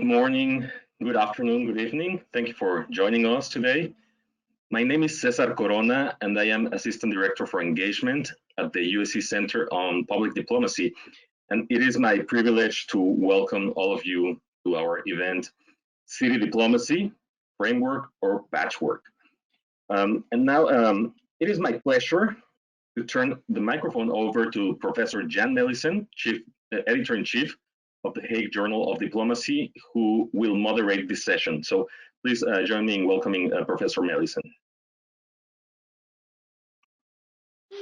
morning, good afternoon, good evening. Thank you for joining us today. My name is Cesar Corona, and I am Assistant Director for Engagement at the USC Center on Public Diplomacy. And it is my privilege to welcome all of you to our event, City Diplomacy, Framework, or Patchwork. And now it is my pleasure to turn the microphone over to Professor Jan Melissen, Editor-in-Chief of the Hague Journal of Diplomacy, who will moderate this session. So please join me in welcoming Professor Melissen.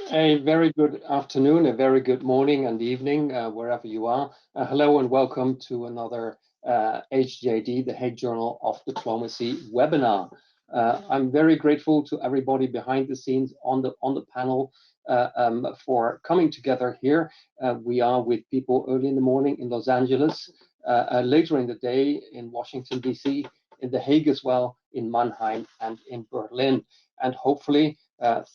A very good afternoon, a very good morning and evening, wherever you are. Hello and welcome to another HJD, the Hague Journal of Diplomacy webinar. I'm very grateful to everybody behind the scenes on the panel for coming together here. We are with people early in the morning in Los Angeles, later in the day in Washington, D.C., in The Hague as well, in Mannheim and in Berlin. And hopefully,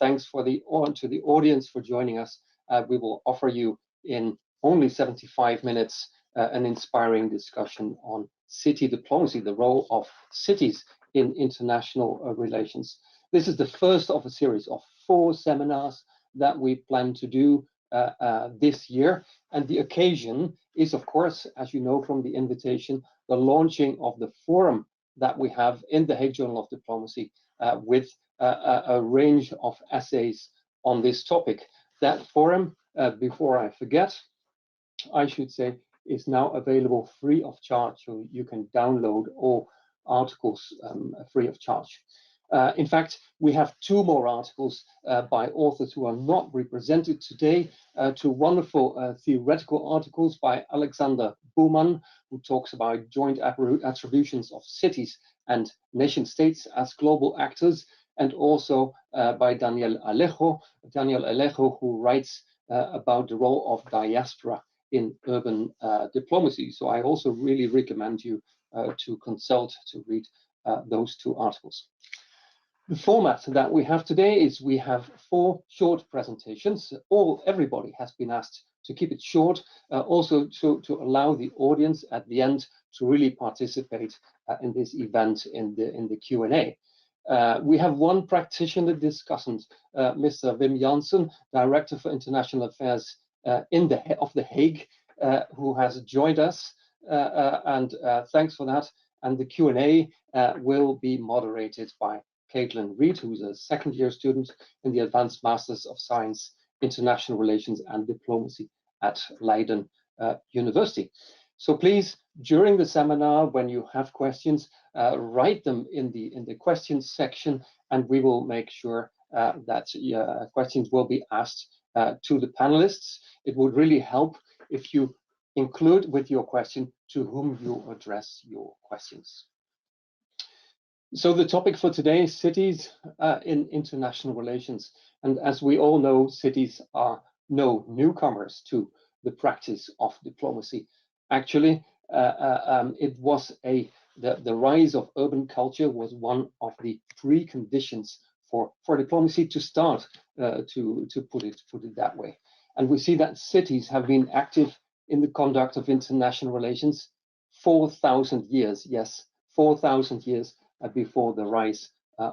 thanks to the audience for joining us. We will offer you in only 75 minutes an inspiring discussion on city diplomacy, the role of cities in international relations. This is the first of a series of 4 seminars that we plan to do this year. And the occasion is, of course, as you know from the invitation, the launching of the forum that we have in the Hague Journal of Diplomacy with a range of essays on this topic. That forum, before I forget, I should say, is now available free of charge, so you can download all articles free of charge. In fact, we have 2 more articles by authors who are not represented today, 2 wonderful theoretical articles by Alexander Buhmann, who talks about joint attributions of cities and nation states as global actors, and also by Daniel Alejo, who writes about the role of diaspora in urban diplomacy. So I also really recommend you to consult, to read those 2 articles. The format that we have today is we have 4 short presentations. Everybody has been asked to keep it short, also to allow the audience at the end to really participate in this event in the Q&A. We have 1 practitioner discussant, Mr. Wim Janssen, Director for International Affairs of The Hague, who has joined us, and thanks for that. And the Q&A will be moderated by Caitlin Reid, who's a 2nd-year student in the Advanced Masters of Science, International Relations and Diplomacy at Leiden University. So please, during the seminar, when you have questions, write them in the questions section, and we will make sure that questions will be asked to the panelists. It would really help if you include with your question to whom you address your questions. So the topic for today is cities in international relations. And as we all know, cities are no newcomers to the practice of diplomacy. Actually, it was the rise of urban culture was one of the preconditions for diplomacy to start, to put it that way. And we see that cities have been active in the conduct of international relations 4,000 years, yes, 4,000 years before the rise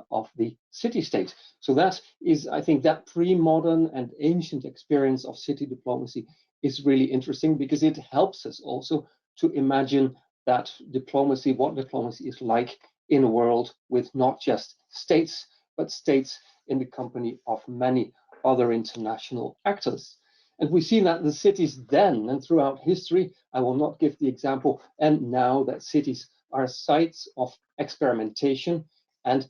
of the city-state. So that is, I think, that pre-modern and ancient experience of city diplomacy is really interesting, because it helps us also to imagine that diplomacy, what diplomacy is like in a world with not just states, but states in the company of many other international actors. And we see that the cities then and throughout history, I will not give the example, and now that cities are sites of experimentation and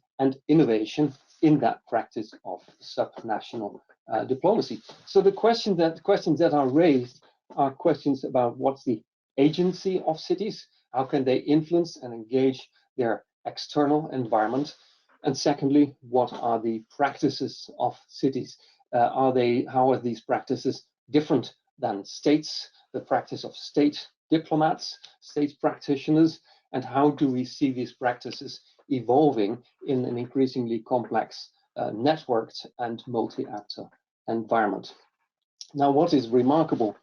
innovation in that practice of subnational diplomacy. So the questions that are raised are questions about what's the agency of cities, how can they influence and engage their external environment, and secondly, what are the practices of cities? How are these practices different than states, the practice of state diplomats, state practitioners, and how do we see these practices evolving in an increasingly complex, networked and multi-actor environment? Now, what is remarkable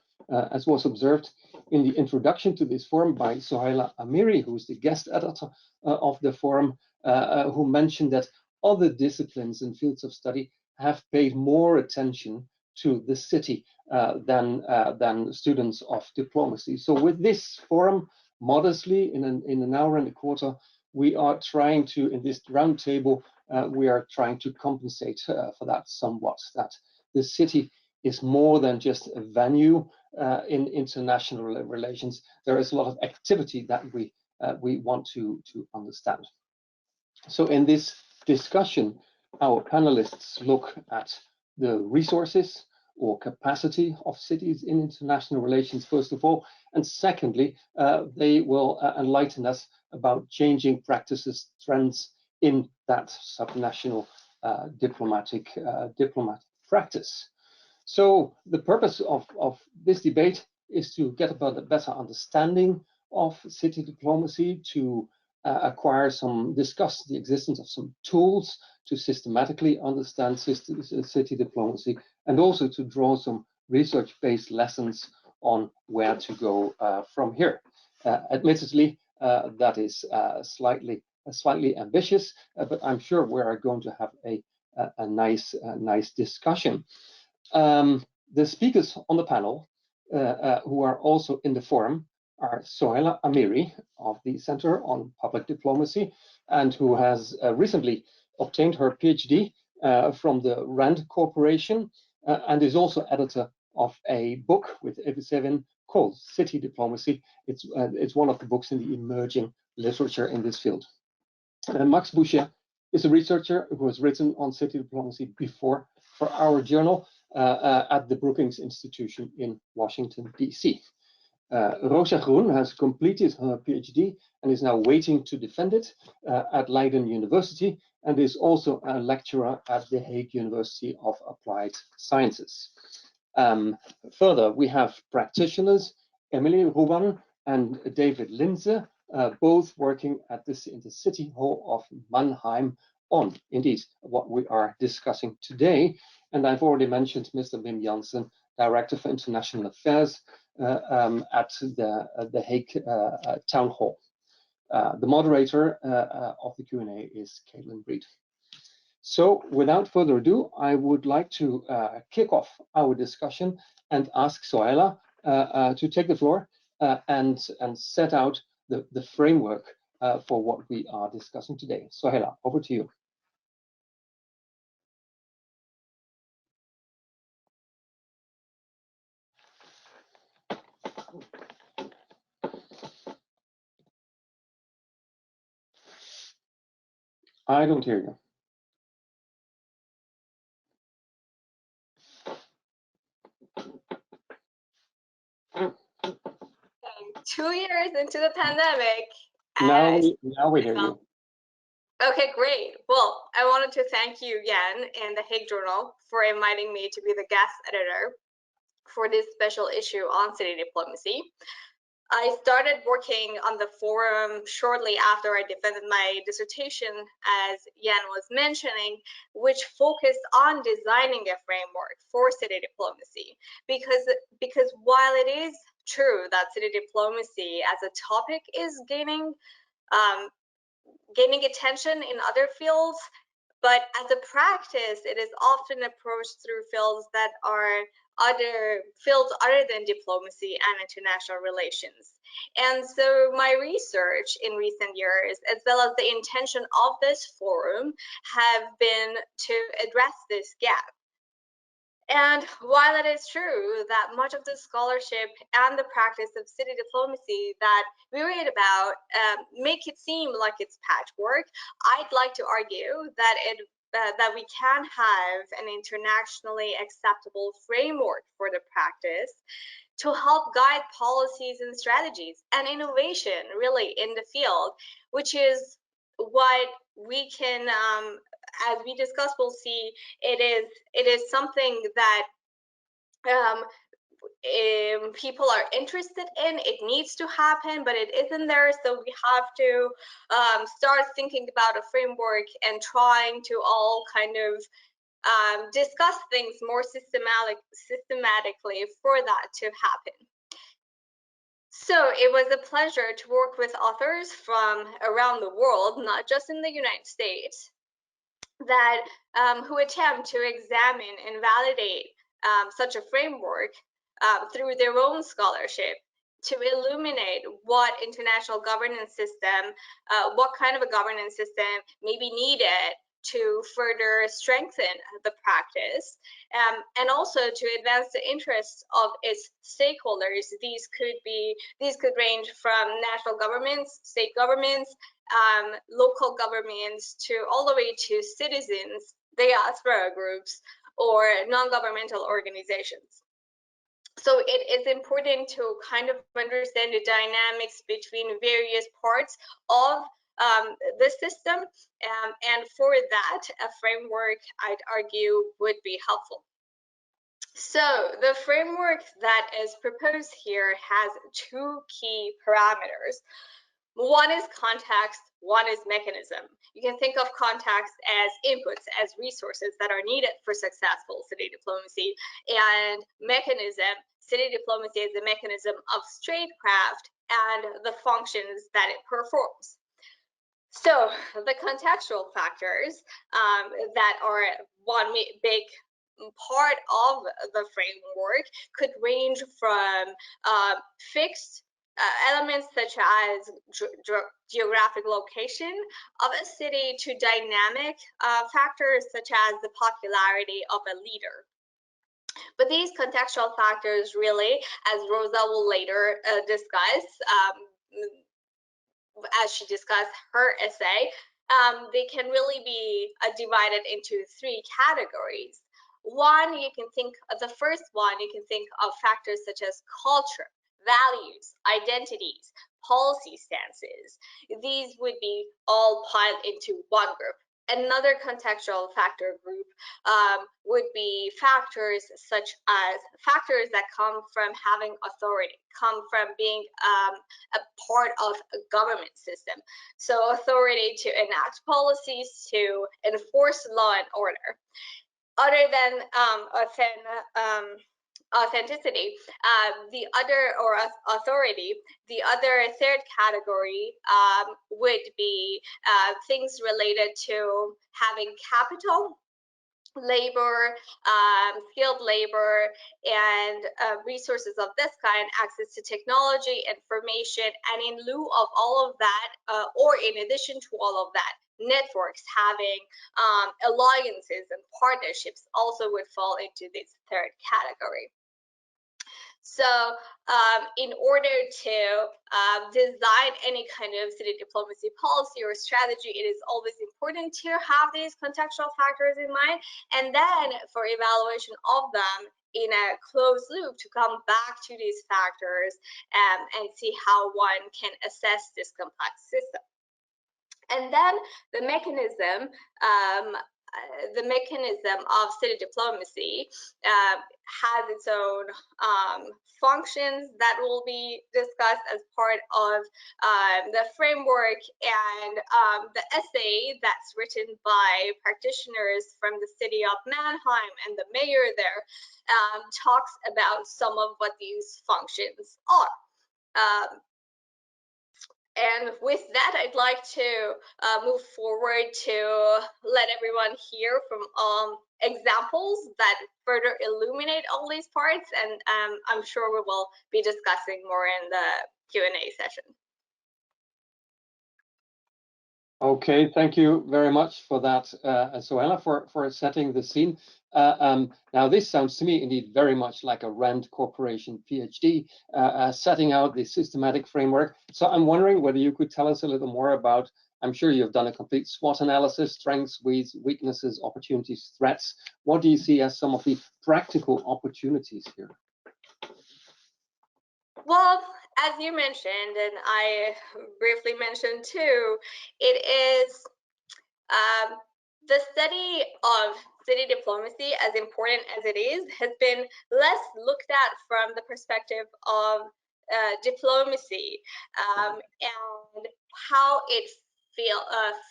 as was observed in the introduction to this forum by Sohaila Amiri, who is the guest editor of the forum, who mentioned that other disciplines and fields of study have paid more attention to the city than students of diplomacy. So with this forum, modestly, in an hour and a quarter, we are trying to, in this roundtable, we are trying to compensate for that somewhat, that the city is more than just a venue in international relations. There is a lot of activity that we want to understand. So in this discussion, our panelists look at the resources or capacity of cities in international relations, first of all, and secondly, they will enlighten us about changing practices, trends in that subnational diplomatic practice. So the purpose of this debate is to get about a better understanding of city diplomacy, to discuss the existence of some tools to systematically understand city diplomacy, and also to draw some research-based lessons on where to go from here. Admittedly, that is slightly ambitious, but I'm sure we are going to have a nice discussion. The speakers on the panel, who are also in the forum, are Sohaila Amiri of the Center on Public Diplomacy, and who has recently obtained her PhD from the RAND Corporation, and is also editor of a book with Evsevin called City Diplomacy. It's one of the books in the emerging literature in this field. Max Boucher is a researcher who has written on city diplomacy before for our journal at the Brookings Institution in Washington, D.C. Rosa Groen has completed her PhD and is now waiting to defend it at Leiden University, and is also a lecturer at the Hague University of Applied Sciences. Further, we have practitioners, Emily Ruban and David Linze, both working at in the City Hall of Mannheim on, indeed, what we are discussing today. And I've already mentioned Mr. Wim Jansen, Director for International Affairs at the Hague Town Hall. The moderator of the Q&A is Caitlin Reed. So without further ado, I would like to kick off our discussion and ask Sohaila to take the floor and set out the framework for what we are discussing today. Sohaila, over to you. I don't hear you. Okay, 2 years into the pandemic. Now we hear you. Okay, great. Well, I wanted to thank you, Jan, and the Hague Journal for inviting me to be the guest editor for this special issue on city diplomacy. I started working on the forum shortly after I defended my dissertation, as Jan was mentioning, which focused on designing a framework for city diplomacy. Because while it is true that city diplomacy as a topic is gaining attention in other fields, but as a practice, it is often approached through fields that are other than diplomacy and international relations. And so my research in recent years, as well as the intention of this forum, have been to address this gap. And while it is true that much of the scholarship and the practice of city diplomacy that we read about make it seem like it's patchwork, I'd like to argue that that we can have an internationally acceptable framework for the practice to help guide policies and strategies and innovation really in the field, which is what we can, as we discuss, we'll see it is something that people are interested in. It needs to happen, but it isn't there, so we have to start thinking about a framework and trying to all kind of discuss things more systematically for that to happen. So it was a pleasure to work with authors from around the world, not just in the United States, that who attempt to examine and validate such a framework through their own scholarship to illuminate what international governance system, what kind of a governance system may be needed to further strengthen the practice, and also to advance the interests of its stakeholders. These could range from national governments, state governments, local governments, to all the way to citizens, diaspora groups, or non-governmental organizations. So it is important to kind of understand the dynamics between various parts of the system, and for that, a framework, I'd argue, would be helpful. So the framework that is proposed here has two key parameters. One is context, one is mechanism. You can think of context as inputs, as resources that are needed for successful city diplomacy, and mechanism, city diplomacy is the mechanism of statecraft and the functions that it performs. So the contextual factors that are one big part of the framework could range from fixed elements such as geographic location of a city to dynamic factors such as the popularity of a leader. But these contextual factors really, as Rosa will later discuss, as she discussed her essay, they can really be divided into three categories. One, you can think of the first one, you can think of factors such as culture, values, identities, policy stances. These would be all piled into one group. Another contextual factor group would be factors such as factors that come from having authority, come from being a part of a government system. So authority to enact policies, to enforce law and order. Other than authenticity, the other, or authority, the other third category would be things related to having capital, labor, skilled labor, and resources of this kind, access to technology, information, and in lieu of all of that, or in addition to all of that, networks, having alliances and partnerships also would fall into this third category. So in order to design any kind of city diplomacy policy or strategy, it is always important to have these contextual factors in mind, and then for evaluation of them in a closed loop to come back to these factors and see how one can assess this complex system. And then the mechanism of city diplomacy has its own functions that will be discussed as part of the framework, and the essay that's written by practitioners from the city of Mannheim and the mayor there talks about some of what these functions are. And with that, I'd like to move forward to let everyone hear from examples that further illuminate all these parts, and I'm sure we will be discussing more in the Q&A session. Okay, thank you very much for that, Soela, for setting the scene. Now, this sounds to me indeed very much like a RAND Corporation PhD, setting out the systematic framework. So I'm wondering whether you could tell us a little more about, I'm sure you've done a complete SWOT analysis, strengths, weaknesses, opportunities, threats. What do you see as some of the practical opportunities here? Well, as you mentioned, and I briefly mentioned too, it is the study of city diplomacy, as important as it is, has been less looked at from the perspective of diplomacy and how it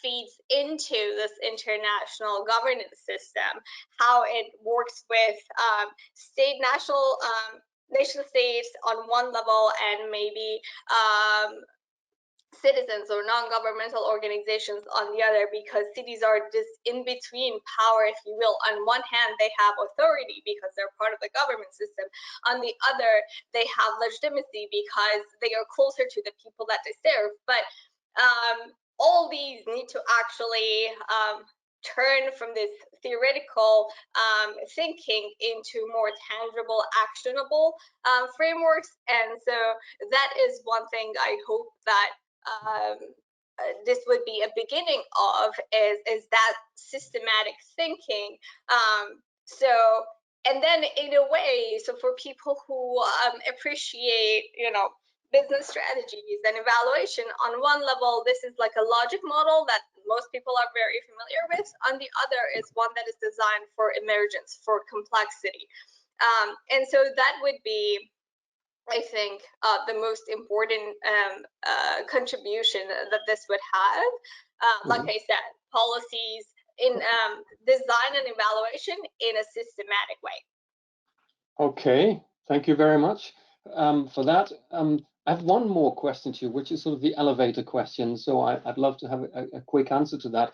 feeds into this international governance system, how it works with nation states on one level and maybe citizens or non-governmental organizations on the other, because cities are this in-between power, if you will. On one hand, they have authority because they're part of the government system. On the other, they have legitimacy because they are closer to the people that they serve. But all these need to actually turn from this theoretical thinking into more tangible, actionable frameworks. And so that is one thing I hope that this would be a beginning of, is that systematic thinking. And then in a way, so for people who appreciate, business strategies and evaluation, on one level, this is like a logic model that most people are very familiar with. On the other is one that is designed for emergence, for complexity. And so that would be, I think, the most important contribution that this would have. Like I said, policies in design and evaluation in a systematic way. Okay, thank you very much for that. I have one more question to you, which is sort of the elevator question. So I'd love to have a quick answer to that.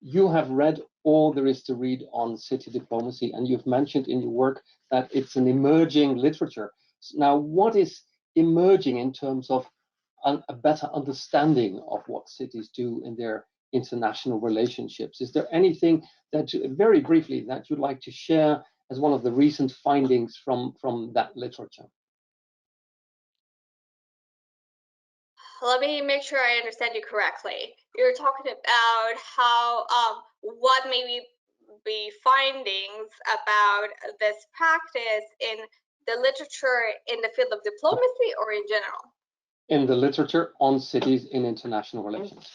You have read all there is to read on city diplomacy, and you've mentioned in your work that it's an emerging literature. Now, what is emerging in terms of a better understanding of what cities do in their international relationships? Is there anything that, very briefly, that you'd like to share as one of the recent findings from that literature? Let me make sure I understand you correctly. You're talking about how what maybe be findings about this practice in the literature in the field of diplomacy, or in general? In the literature on cities in international relations.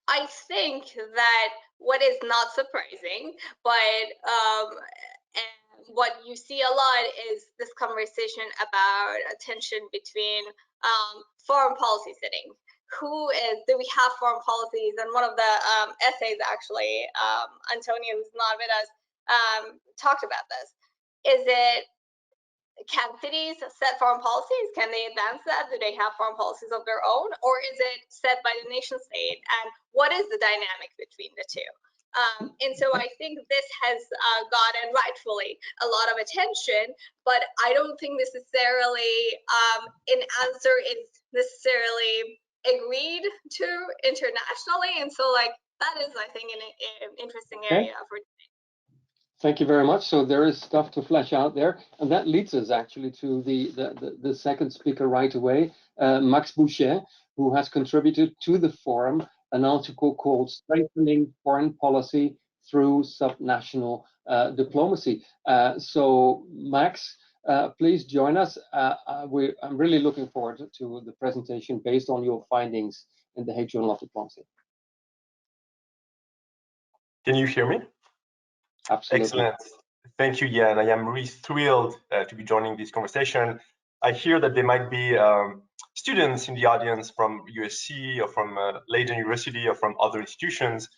I think that what is not surprising, but what you see a lot is this conversation about a tension between foreign policy setting. Do we have foreign policies? And one of the essays, actually, Antonio, who's not with us, talked about this. Can cities set foreign policies? Can they advance that? Do they have foreign policies of their own? Or is it set by the nation state? And what is the dynamic between the two? And so I think this has gotten rightfully a lot of attention, but I don't think necessarily an answer is necessarily agreed to internationally. And so that is, I think, an interesting area for debate. Thank you very much. So there is stuff to flesh out there, and that leads us actually to the second speaker right away, Max Boucher, who has contributed to the forum an article called "Strengthening Foreign Policy Through Subnational Diplomacy." So Max, please join us. I'm really looking forward to the presentation based on your findings in the Hague Journal of Diplomacy. Can you hear me? Absolutely. Excellent. Thank you, Jan. I am really thrilled to be joining this conversation. I hear that there might be students in the audience from USC or from Leiden University or from other institutions.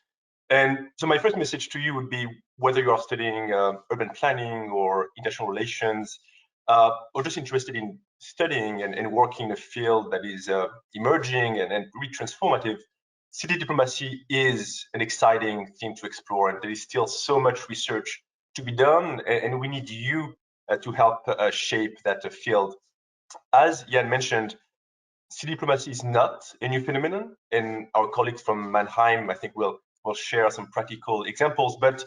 And so my first message to you would be, whether you are studying urban planning or international relations, or just interested in studying and working in a field that is emerging and really transformative, city diplomacy is an exciting thing to explore, and there is still so much research to be done, and we need you to help shape that field. As Jan mentioned, city diplomacy is not a new phenomenon, and our colleagues from Mannheim, I think, will share some practical examples, but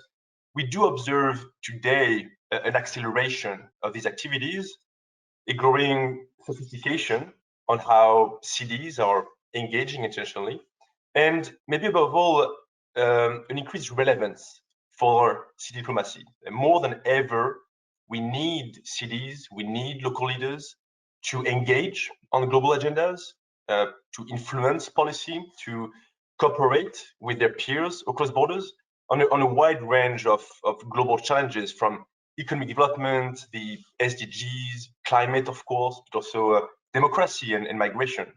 we do observe today an acceleration of these activities, a growing sophistication on how cities are engaging internationally, and maybe above all, an increased relevance for city diplomacy. And more than ever, we need cities, we need local leaders to engage on global agendas, to influence policy, to cooperate with their peers across borders on a wide range of global challenges, from economic development, the SDGs, climate, of course, but also democracy and migration.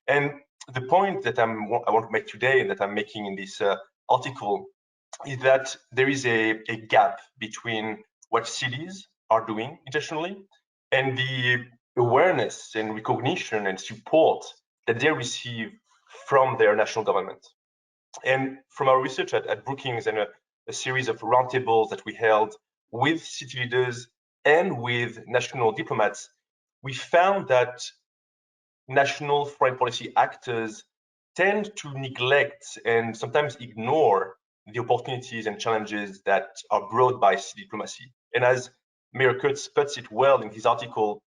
And the point that I want to make today and that I'm making in this article is that there is a gap between what cities are doing internationally and the awareness and recognition and support that they receive from their national government. And from our research at Brookings and a series of roundtables that we held with city leaders and with national diplomats, we found that national foreign policy actors tend to neglect and sometimes ignore the opportunities and challenges that are brought by city diplomacy. And as Mayor Kurtz puts it well in his article,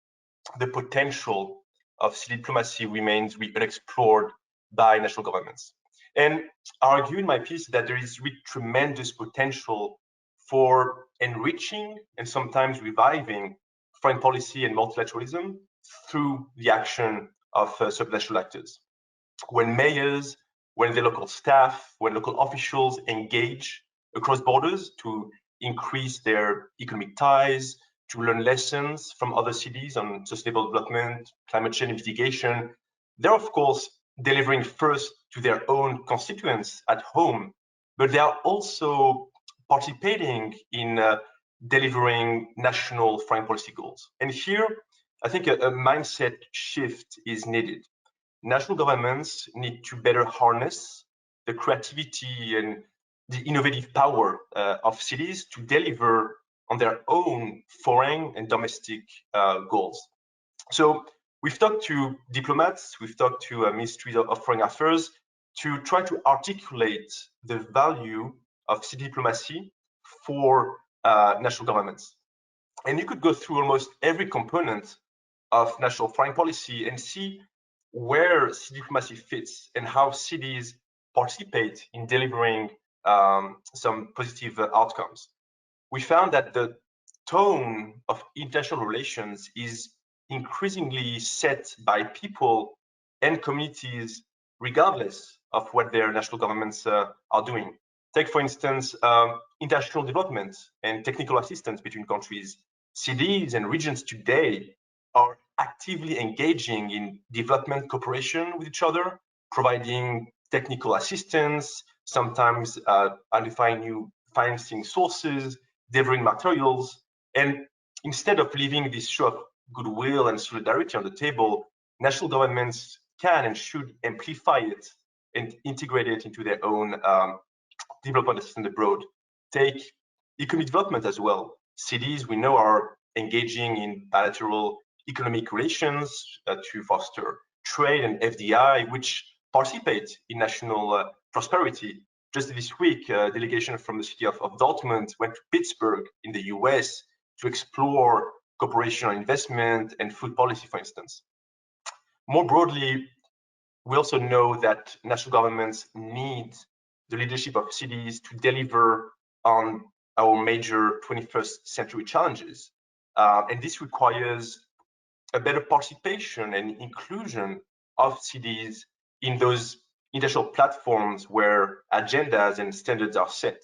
the potential of city diplomacy remains unexplored by national governments. And I argue in my piece that there is really tremendous potential for enriching and sometimes reviving foreign policy and multilateralism through the action of subnational actors. When mayors, when the local staff, when local officials engage across borders to increase their economic ties, to learn lessons from other cities on sustainable development, climate change mitigation, they're of course delivering first to their own constituents at home, but they are also participating in delivering national foreign policy goals. And here, I think a mindset shift is needed. National governments need to better harness the creativity and the innovative power of cities to deliver on their own foreign and domestic goals. So we've talked to diplomats, we've talked to ministries of foreign affairs to try to articulate the value of city diplomacy for national governments. And you could go through almost every component of national foreign policy and see where city diplomacy fits and how cities participate in delivering some positive outcomes. We found that the tone of international relations is increasingly set by people and communities regardless of what their national governments are doing. Take, for instance, international development and technical assistance between countries. Cities and regions today are actively engaging in development cooperation with each other, providing technical assistance, sometimes identifying new financing sources, delivering materials. And instead of leaving this show of goodwill and solidarity on the table, national governments can and should amplify it and integrate it into their own development assistance abroad. Take economic development as well. Cities, we know, are engaging in bilateral economic relations to foster trade and FDI, which participate in national prosperity. Just this week, a delegation from the city of Dortmund went to Pittsburgh in the US to explore cooperation on investment and food policy, for instance. More broadly, we also know that national governments need the leadership of cities to deliver on our major 21st century challenges. And this requires a better participation and inclusion of cities in those international platforms where agendas and standards are set.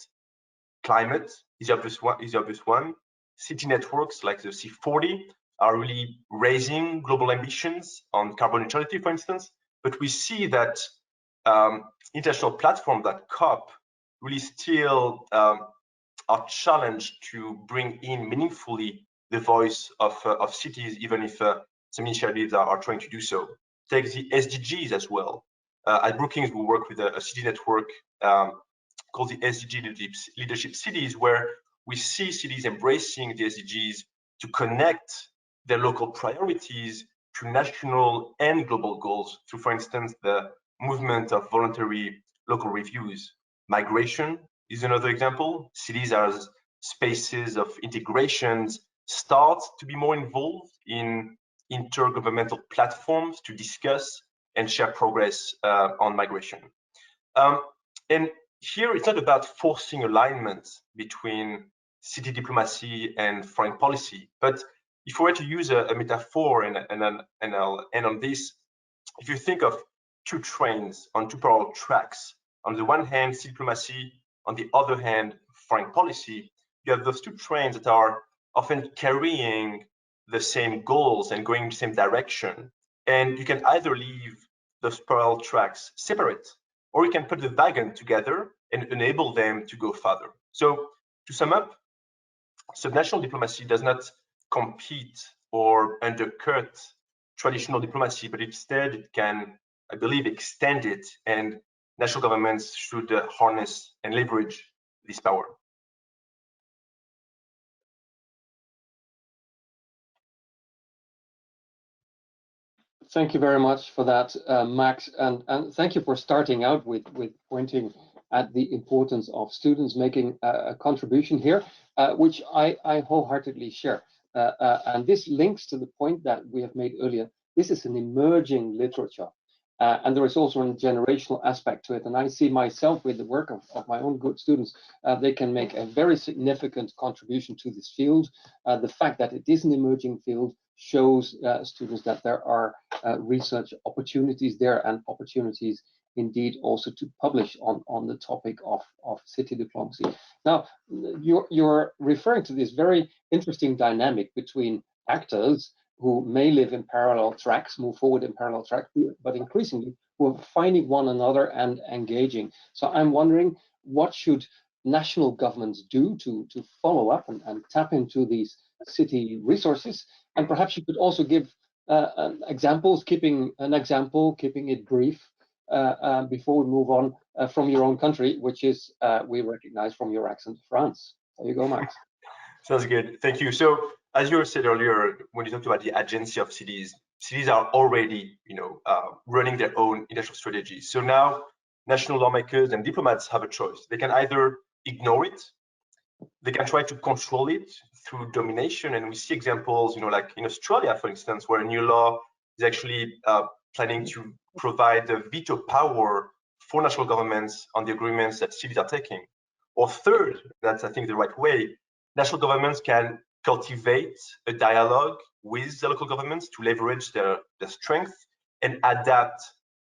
Climate is the obvious one. City networks like the C40 are really raising global ambitions on carbon neutrality, for instance. But we see that international platforms like COP really still are challenged to bring in meaningfully the voice of cities, even if some initiatives are trying to do so. Take the SDGs as well. At Brookings, we work with a city network called the SDG Leadership Cities, where we see cities embracing the SDGs to connect their local priorities to national and global goals through, for instance, the movement of voluntary local reviews. Migration is another example. Cities as spaces of integrations start to be more involved in intergovernmental platforms to discuss and share progress on migration. And here it's not about forcing alignment between city diplomacy and foreign policy, but if we were to use a metaphor, and I'll end on this, if you think of two trains on two parallel tracks, on the one hand, city diplomacy, on the other hand, foreign policy, you have those two trains that are often carrying the same goals and going in the same direction. And you can either leave those parallel tracks separate, or you can put the wagon together and enable them to go further. So to sum up, subnational diplomacy does not compete or undercut traditional diplomacy, but instead it can, I believe, extend it, and national governments should harness and leverage this power. Thank you very much for that, Max, and thank you for starting out with pointing at the importance of students making a contribution here, which I wholeheartedly share. And this links to the point that we have made earlier. This is an emerging literature, and there is also a generational aspect to it. And I see myself with the work of my own good students, they can make a very significant contribution to this field. The fact that it is an emerging field shows students that there are research opportunities there, and opportunities indeed also to publish on the topic of city diplomacy. Now, you're referring to this very interesting dynamic between actors who may live in parallel tracks, move forward in parallel tracks, but increasingly who are finding one another and engaging. So I'm wondering, what should national governments do to follow up and tap into these city resources? And perhaps you could also give examples, keeping it brief, before we move on from your own country, which is, we recognize from your accent, France. There you go, Max. Sounds good. Thank you. So, as you said earlier, when you talked about the agency of cities, cities are already, running their own industrial strategies. So now, national lawmakers and diplomats have a choice. They can either ignore it, they can try to control it through domination, and we see examples, like in Australia, for instance, where a new law is actually planning to provide the veto power for national governments on the agreements that cities are taking. Or third, that's I think the right way, national governments can cultivate a dialogue with the local governments to leverage their strength and adapt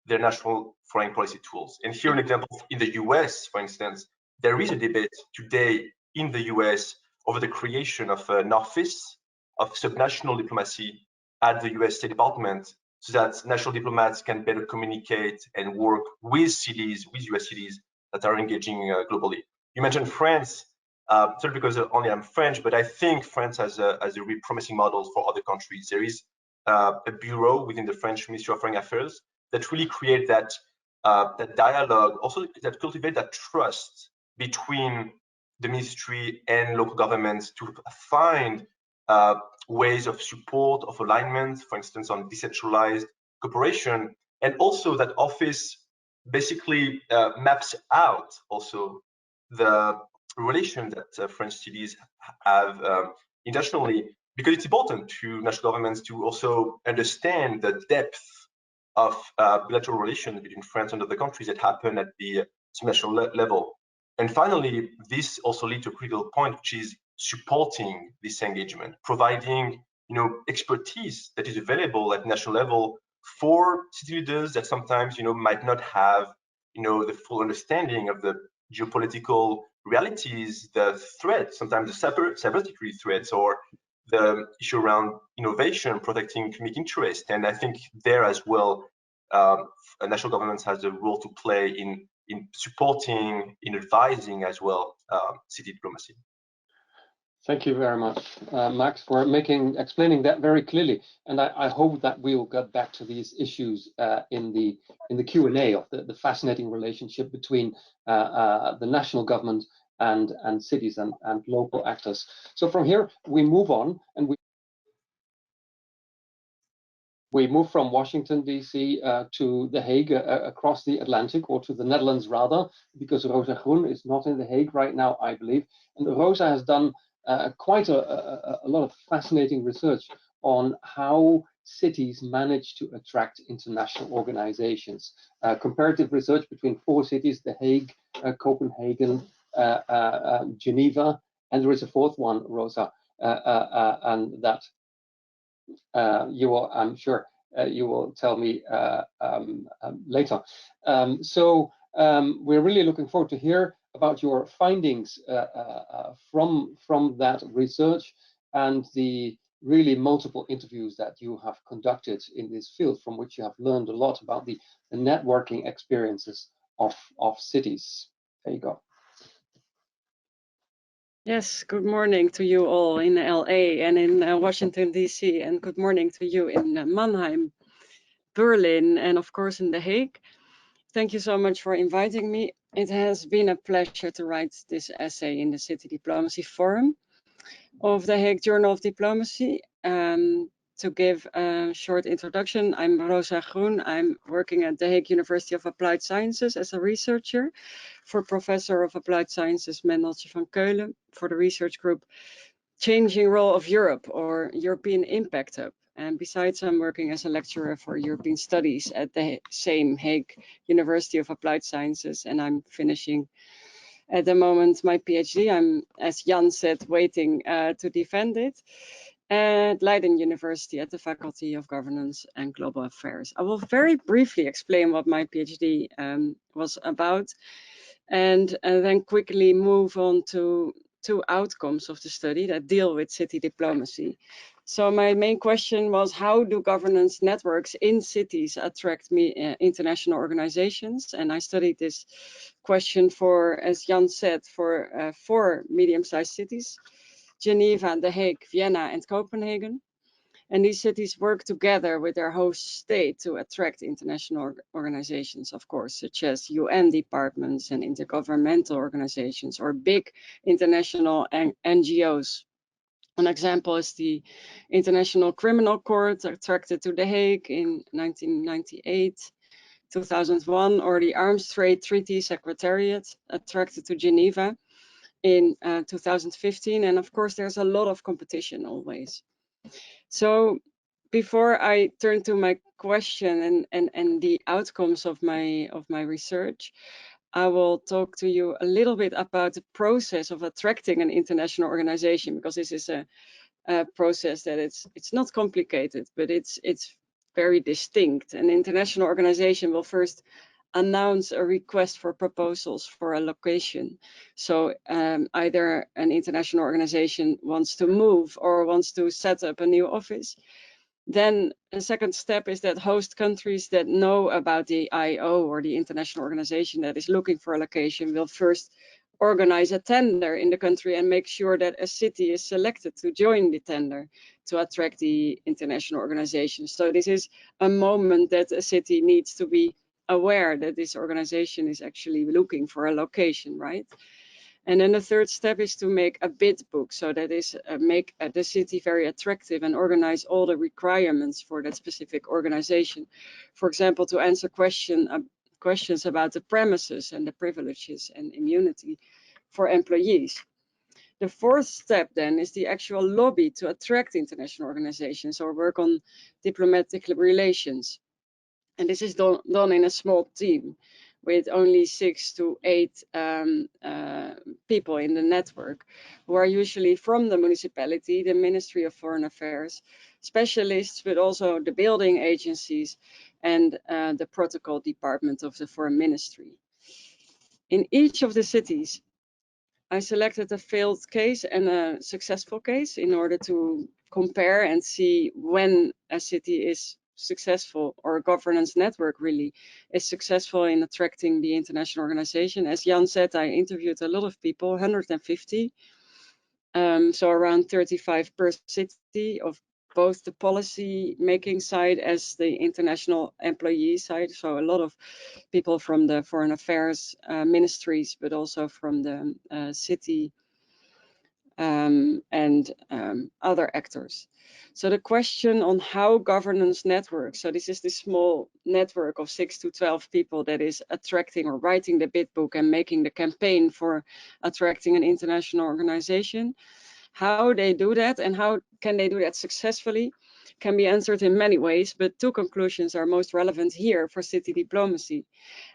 their national foreign policy tools. And here an example, in the US, for instance, there is a debate today in the US over the creation of an office of subnational diplomacy at the US State Department, so that national diplomats can better communicate and work with cities, with US cities that are engaging globally. You mentioned France, not because only I'm French, but I think France has a really promising model for other countries. There is a bureau within the French Ministry of Foreign Affairs that really create that dialogue, also that cultivate that trust between the ministry and local governments to find ways of support, of alignment, for instance, on decentralized cooperation. And also that office basically maps out also the relation that French cities have internationally, because it's important to national governments to also understand the depth of bilateral relations between France and other countries that happen at the subnational level. And finally, this also leads to a critical point, which is supporting this engagement, providing expertise that is available at national level for city leaders that sometimes might not have the full understanding of the geopolitical realities, the threats, sometimes the cybersecurity threats, or the issue around innovation, protecting economic interest. And I think there as well, national governments has a role to play in supporting, in advising as well, city diplomacy. Thank you very much, Max, for explaining that very clearly. And I hope that we will get back to these issues in the Q&A of the fascinating relationship between the national government and cities and local actors. So from here, we move on, and we move from Washington, D.C. To The Hague, across the Atlantic, or to the Netherlands rather, because Rosa Groen is not in The Hague right now, I believe. And Rosa has done quite a lot of fascinating research on how cities manage to attract international organizations. Comparative research between 4 cities, The Hague, Copenhagen, Geneva, and there is a 4th one, Rosa, and that you will, I'm sure, you will tell me later. So we're really looking forward to hear about your findings from that research and the really multiple interviews that you have conducted in this field, from which you have learned a lot about the networking experiences of cities. There you go. Yes, good morning to you all in LA and in Washington, DC, and good morning to you in Mannheim, Berlin, and of course in The Hague. Thank you so much for inviting me. It has been a pleasure to write this essay in the City Diplomacy Forum of The Hague Journal of Diplomacy. To give a short introduction, I'm Rosa Groen. I'm working at The Hague University of Applied Sciences as a researcher for Professor of Applied Sciences Mendeltje van Keulen for the research group Changing Role of Europe, or European Impact Hub. And besides, I'm working as a lecturer for European Studies at the same Hague University of Applied Sciences, and I'm finishing at the moment my PhD. I'm, as Jan said, waiting to defend it at Leiden University at the Faculty of Governance and Global Affairs. I will very briefly explain what my PhD was about, and then quickly move on to two outcomes of the study that deal with city diplomacy. So my main question was, how do governance networks in cities attract international organizations? And I studied this question for, as Jan said, for 4 medium-sized cities: Geneva, The Hague, Vienna, and Copenhagen. And these cities work together with their host state to attract international organizations, of course, such as UN departments and intergovernmental organizations or big international NGOs. An example is the International Criminal Court, attracted to The Hague in 1998, 2001, or the Arms Trade Treaty Secretariat, attracted to Geneva in 2015. And of course, there's a lot of competition always. So before I turn to my question and the outcomes of my research, I will talk to you a little bit about the process of attracting an international organization, because this is a process that it's not complicated, but it's very distinct. An international organization will first announce a request for proposals for a location. So either an international organization wants to move or wants to set up a new office. Then the second step is that host countries that know about the IO, or the international organization that is looking for a location, will first organize a tender in the country and make sure that a city is selected to join the tender to attract the international organization. So this is a moment that a city needs to be aware that this organization is actually looking for a location, right? And then the third step is to make a bid book. So that is make the city very attractive and organize all the requirements for that specific organization. For example, to answer questions about the premises and the privileges and immunity for employees. The fourth step then is the actual lobby to attract international organizations or work on diplomatic relations. And this is done in a small team with only 6 to 8 people in the network, who are usually from the municipality, the Ministry of Foreign Affairs, specialists, but also the building agencies and the protocol department of the Foreign Ministry. In each of the cities, I selected a failed case and a successful case in order to compare and see when a city is successful, or a governance network really is successful in attracting the international organization. As Jan said, I interviewed a lot of people, 150, so around 35 per city, of both the policy making side as the international employee side. So a lot of people from the foreign affairs ministries, but also from the city and other actors. So the question on how governance networks, so this is the small network of 6 to 12 people that is attracting or writing the bid book and making the campaign for attracting an international organization, how they do that and how can they do that successfully can be answered in many ways, but 2 conclusions are most relevant here for city diplomacy.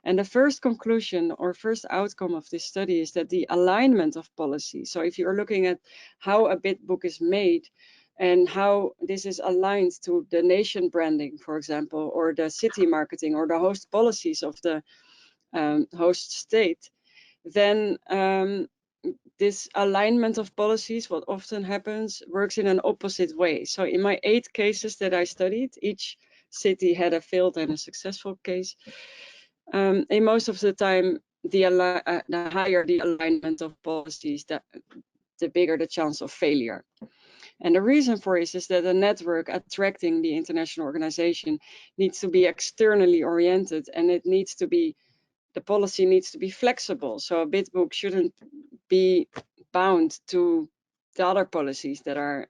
And the first conclusion or first outcome of this study is that the alignment of policy, so if you're looking at how a bid book is made and how this is aligned to the nation branding, for example, or the city marketing or the host policies of the host state, then this alignment of policies, what often happens, works in an opposite way. So in my 8 cases that I studied, each city had a failed and a successful case. In most of the time, the higher the alignment of policies, the bigger the chance of failure. And the reason for this is that a network attracting the international organization needs to be externally oriented, and it needs to be, the policy needs to be flexible. So a bid book shouldn't be bound to the other policies that are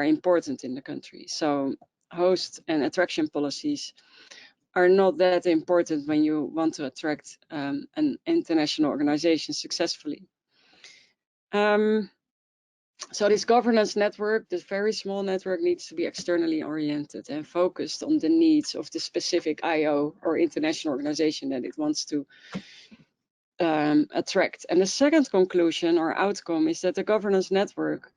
important in the country. So host and attraction policies are not that important when you want to attract an international organization successfully. So this governance network, this very small network, needs to be externally oriented and focused on the needs of the specific IO or international organization that it wants to attract. And the second conclusion or outcome is that the governance network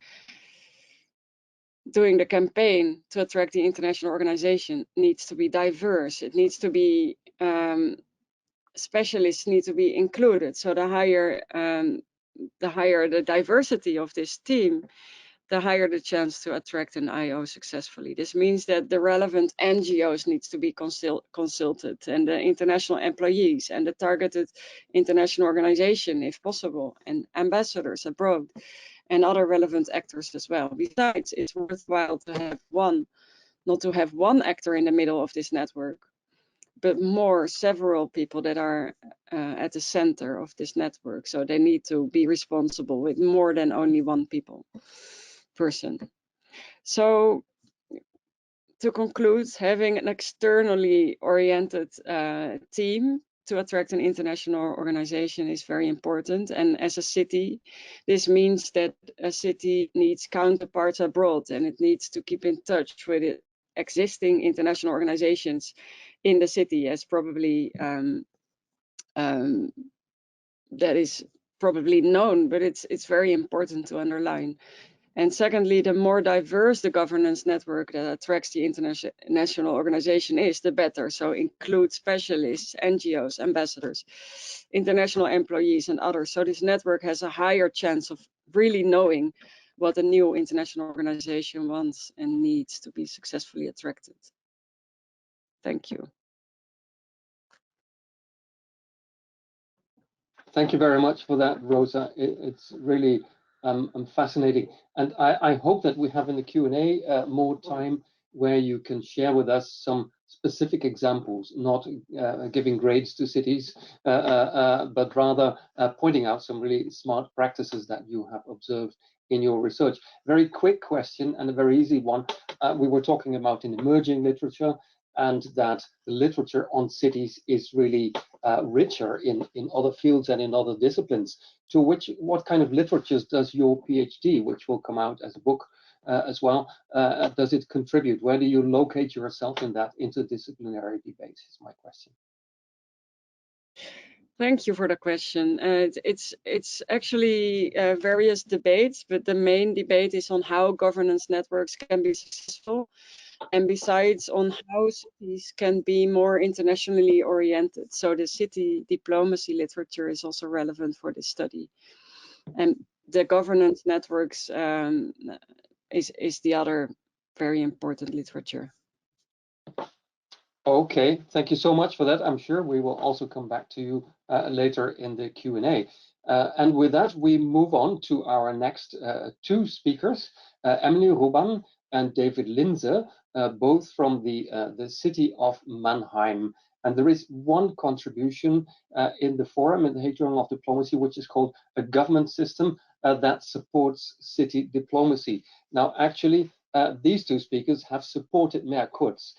doing the campaign to attract the international organization needs to be diverse. It needs to be, specialists need to be included. So the higher the diversity of this team, the higher the chance to attract an IO successfully. This means that the relevant NGOs needs to be consulted, and the international employees, and the targeted international organization, if possible, and ambassadors abroad, and other relevant actors as well. Besides, it's worthwhile to have not to have one actor in the middle of this network, but several people that are at the center of this network. So they need to be responsible with more than only one person. So to conclude, having an externally oriented team to attract an international organization is very important. And as a city, this means that a city needs counterparts abroad, and it needs to keep in touch with existing international organizations in the city, as probably that is probably known, but it's very important to underline. And secondly, the more diverse the governance network that attracts the international organization is, the better. So include specialists, NGOs, ambassadors, international employees, and others. So this network has a higher chance of really knowing what a new international organization wants and needs to be successfully attracted. Thank you. Thank you very much for that, Rosa. It's really fascinating. And I hope that we have in the Q&A more time where you can share with us some specific examples, not giving grades to cities, but rather pointing out some really smart practices that you have observed in your research. Very quick question and a very easy one. We were talking about in emerging literature, and that the literature on cities is really richer in other fields and in other disciplines. To what kind of literatures does your PhD, which will come out as a book as well, does it contribute? Where do you locate yourself in that interdisciplinary debate is my question. Thank you for the question. It's actually various debates, but the main debate is on how governance networks can be successful, and besides on how cities can be more internationally oriented. So the city diplomacy literature is also relevant for this study. And the governance networks is the other very important literature. Okay, thank you so much for that. I'm sure we will also come back to you later in the Q&A. And with that, we move on to our next 2 speakers, Emily Ruban and David Linze, both from the city of Mannheim. And there is one contribution in the forum, in the Hague Journal of Diplomacy, which is called a government system that supports city diplomacy. Now, actually, these 2 speakers have supported Mayor Kurz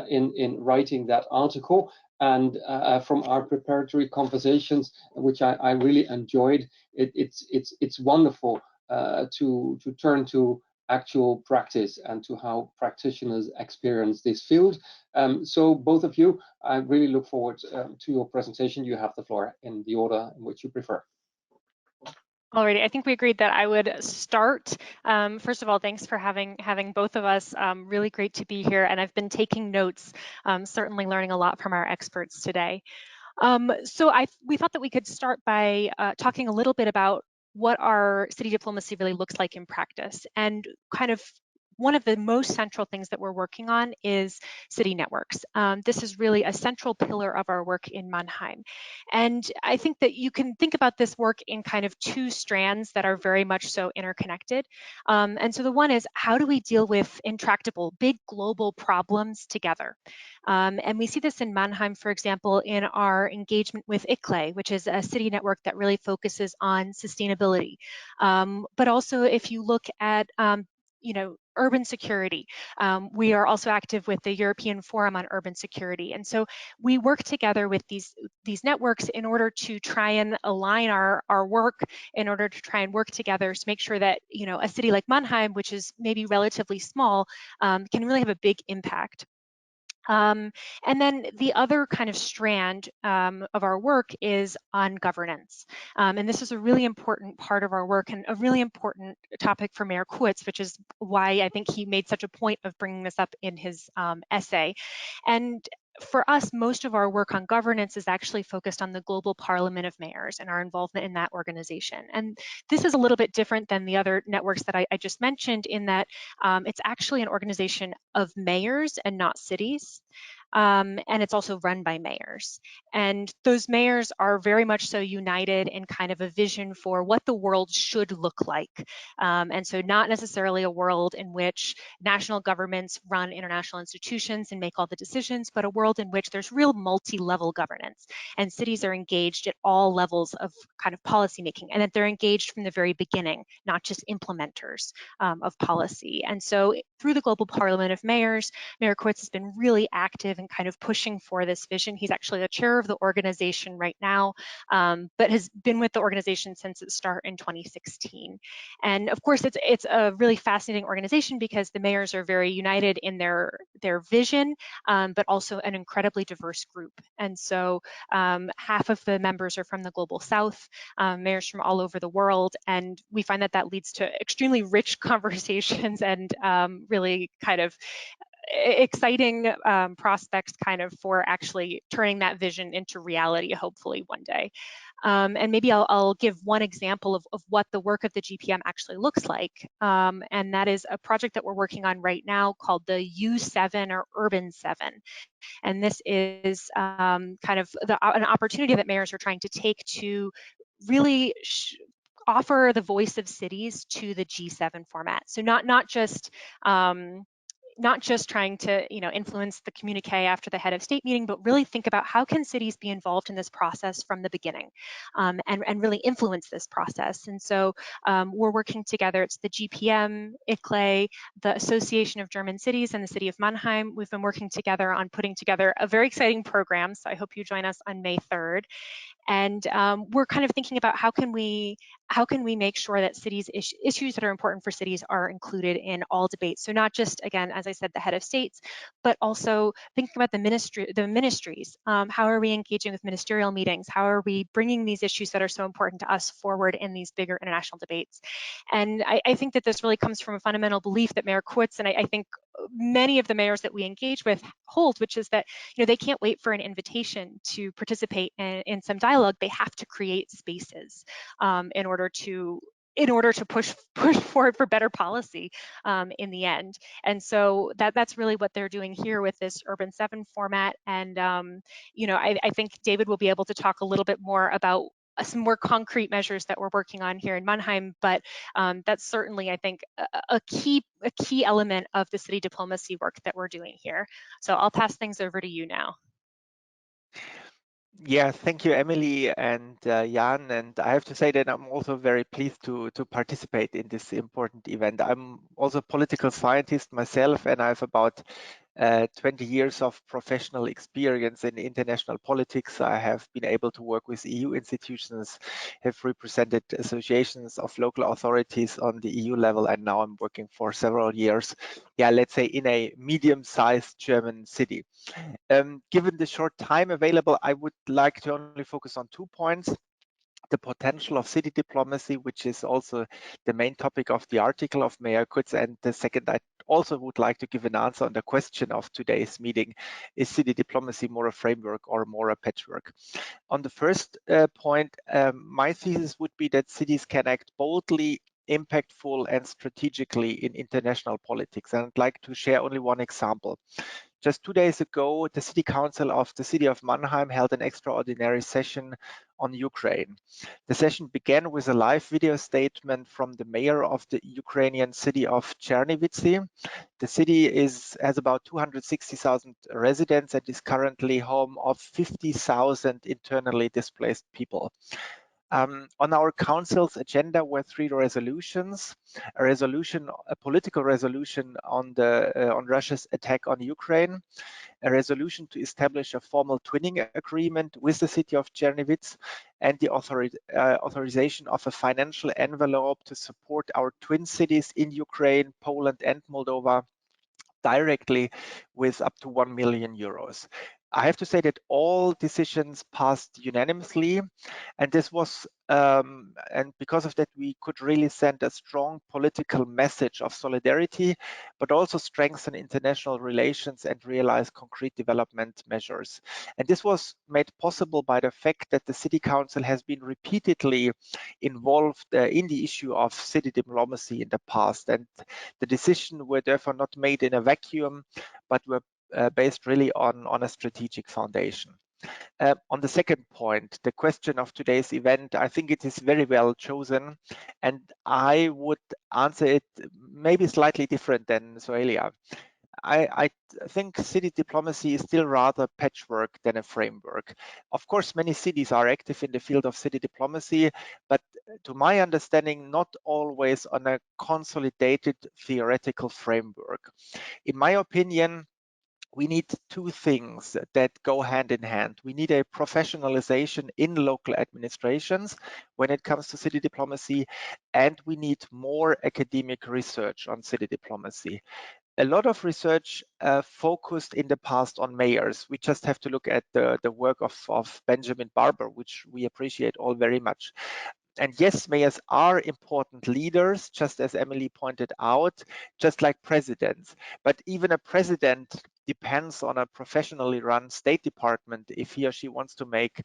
in writing that article. And from our preparatory conversations, which I really enjoyed, it's wonderful to turn to actual practice and to how practitioners experience this field. So both of you, I really look forward to your presentation. You have the floor in the order in which you prefer. Alrighty, I think we agreed that I would start. First of all, thanks for having both of us. Really great to be here, and I've been taking notes, certainly learning a lot from our experts today. So we thought that we could start by talking a little bit about what our city diplomacy really looks like in practice. And kind of one of the most central things that we're working on is city networks. This is really a central pillar of our work in Mannheim. And I think that you can think about this work in kind of two strands that are very much so interconnected. And so the one is, how do we deal with intractable, big global problems together? And we see this in Mannheim, for example, in our engagement with ICLE, which is a city network that really focuses on sustainability. But also if you look at urban security. We are also active with the European Forum on Urban Security. And so we work together with these networks in order to try and align our work, in order to try and work together to make sure that, a city like Mannheim, which is maybe relatively small, can really have a big impact. And then the other kind of strand of our work is on governance. And this is a really important part of our work and a really important topic for Mayor Kurz, which is why I think he made such a point of bringing this up in his essay. And for us, most of our work on governance is actually focused on the Global Parliament of Mayors and our involvement in that organization. And this is a little bit different than the other networks that I just mentioned, in that it's actually an organization of mayors and not cities. And it's also run by mayors. And those mayors are very much so united in kind of a vision for what the world should look like. And so not necessarily a world in which national governments run international institutions and make all the decisions, but a world in which there's real multi-level governance, and cities are engaged at all levels of kind of policy making, and that they're engaged from the very beginning, not just implementers of policy. And so through the Global Parliament of Mayors, Mayor Kurz has been really active in kind of pushing for this vision. He's actually the chair of the organization right now, but has been with the organization since its start in 2016. And of course, it's a really fascinating organization because the mayors are very united in their vision, but also an incredibly diverse group. And so half of the members are from the Global South, mayors from all over the world. And we find that that leads to extremely rich conversations and really kind of exciting prospects kind of for actually turning that vision into reality, hopefully one day. And maybe I'll give one example of what the work of the GPM actually looks like. And that is a project that we're working on right now called the U7 or Urban 7. And this is kind of an opportunity that mayors are trying to take to really offer the voice of cities to the G7 format. So not just trying to influence the communique after the head of state meeting, but really think about how can cities be involved in this process from the beginning, and really influence this process. And so we're working together. It's the GPM, ICLE, the Association of German Cities, and the City of Mannheim. We've been working together on putting together a very exciting program. So I hope you join us on May 3rd. And we're kind of thinking about how can we make sure that cities issues that are important for cities are included in all debates. So not just, again, as I said, the head of states, but also thinking about the ministries. How are we engaging with ministerial meetings? How are we bringing these issues that are so important to us forward in these bigger international debates? And I think that this really comes from a fundamental belief that Mayor Kurz, and I think many of the mayors that we engage with hold, which is that they can't wait for an invitation to participate in some dialogue. They have to create spaces in order to push forward for better policy in the end. And so that's really what they're doing here with this Urban 7 format. And I think David will be able to talk a little bit more about some more concrete measures that we're working on here in Mannheim, but that's certainly, I think, a key element of the city diplomacy work that we're doing here. So I'll pass things over to you now. Yeah, thank you, Emily and Jan. And I have to say that I'm also very pleased to participate in this important event. I'm also a political scientist myself, and I have about 20 years of professional experience in international politics. I have been able to work with EU institutions, have represented associations of local authorities on the EU level, and now I'm working for several years, let's say in a medium-sized German city. Given the short time available, I would like to only focus on 2 points. the potential of city diplomacy, which is also the main topic of the article of Mayor Kutz. And the second, I also would like to give an answer on the question of today's meeting: is city diplomacy more a framework or more a patchwork? On the first point, my thesis would be that cities can act boldly, impactful, and strategically in international politics. And I'd like to share only one example. Just 2 days ago, the City Council of the city of Mannheim held an extraordinary session on Ukraine. The session began with a live video statement from the mayor of the Ukrainian city of Chernivtsi. The city has about 260,000 residents and is currently home of 50,000 internally displaced people. On our council's agenda were 3 resolutions: a political resolution on Russia's attack on Ukraine, a resolution to establish a formal twinning agreement with the city of Chernivtsi, and the authorization of a financial envelope to support our twin cities in Ukraine, Poland, and Moldova directly with up to 1 million euros. I have to say that all decisions passed unanimously, and this was, and because of that, we could really send a strong political message of solidarity, but also strengthen international relations and realize concrete development measures. And this was made possible by the fact that the City Council has been repeatedly involved in the issue of city diplomacy in the past, and the decisions were therefore not made in a vacuum, but were based really on a strategic foundation. On the second point, the question of today's event, I think it is very well chosen, and I would answer it maybe slightly different than Soelia. I think city diplomacy is still rather patchwork than a framework. Of course, many cities are active in the field of city diplomacy, but to my understanding, not always on a consolidated theoretical framework. In my opinion, we need 2 things that go hand in hand. We need a professionalization in local administrations when it comes to city diplomacy, and we need more academic research on city diplomacy. A lot of research focused in the past on mayors. We just have to look at the work of Benjamin Barber, which we appreciate all very much. And yes, mayors are important leaders, just as Emily pointed out, just like presidents. But even a president depends on a professionally run state department if he or she wants to make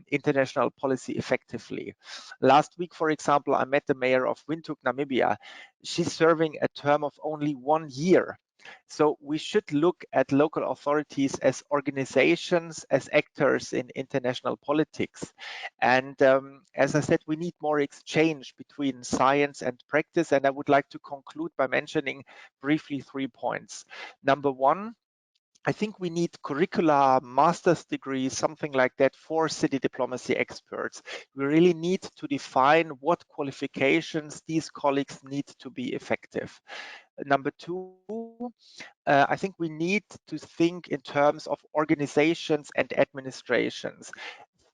international policy effectively. Last week, for example, I met the mayor of Windhoek, Namibia. She's serving a term of only 1 year. So we should look at local authorities as organizations, as actors in international politics. And as I said, we need more exchange between science and practice. And I would like to conclude by mentioning briefly 3 points. Number 1, I think we need curricula, master's degrees, something like that for city diplomacy experts. We really need to define what qualifications these colleagues need to be effective. Number 2, I think we need to think in terms of organizations and administrations.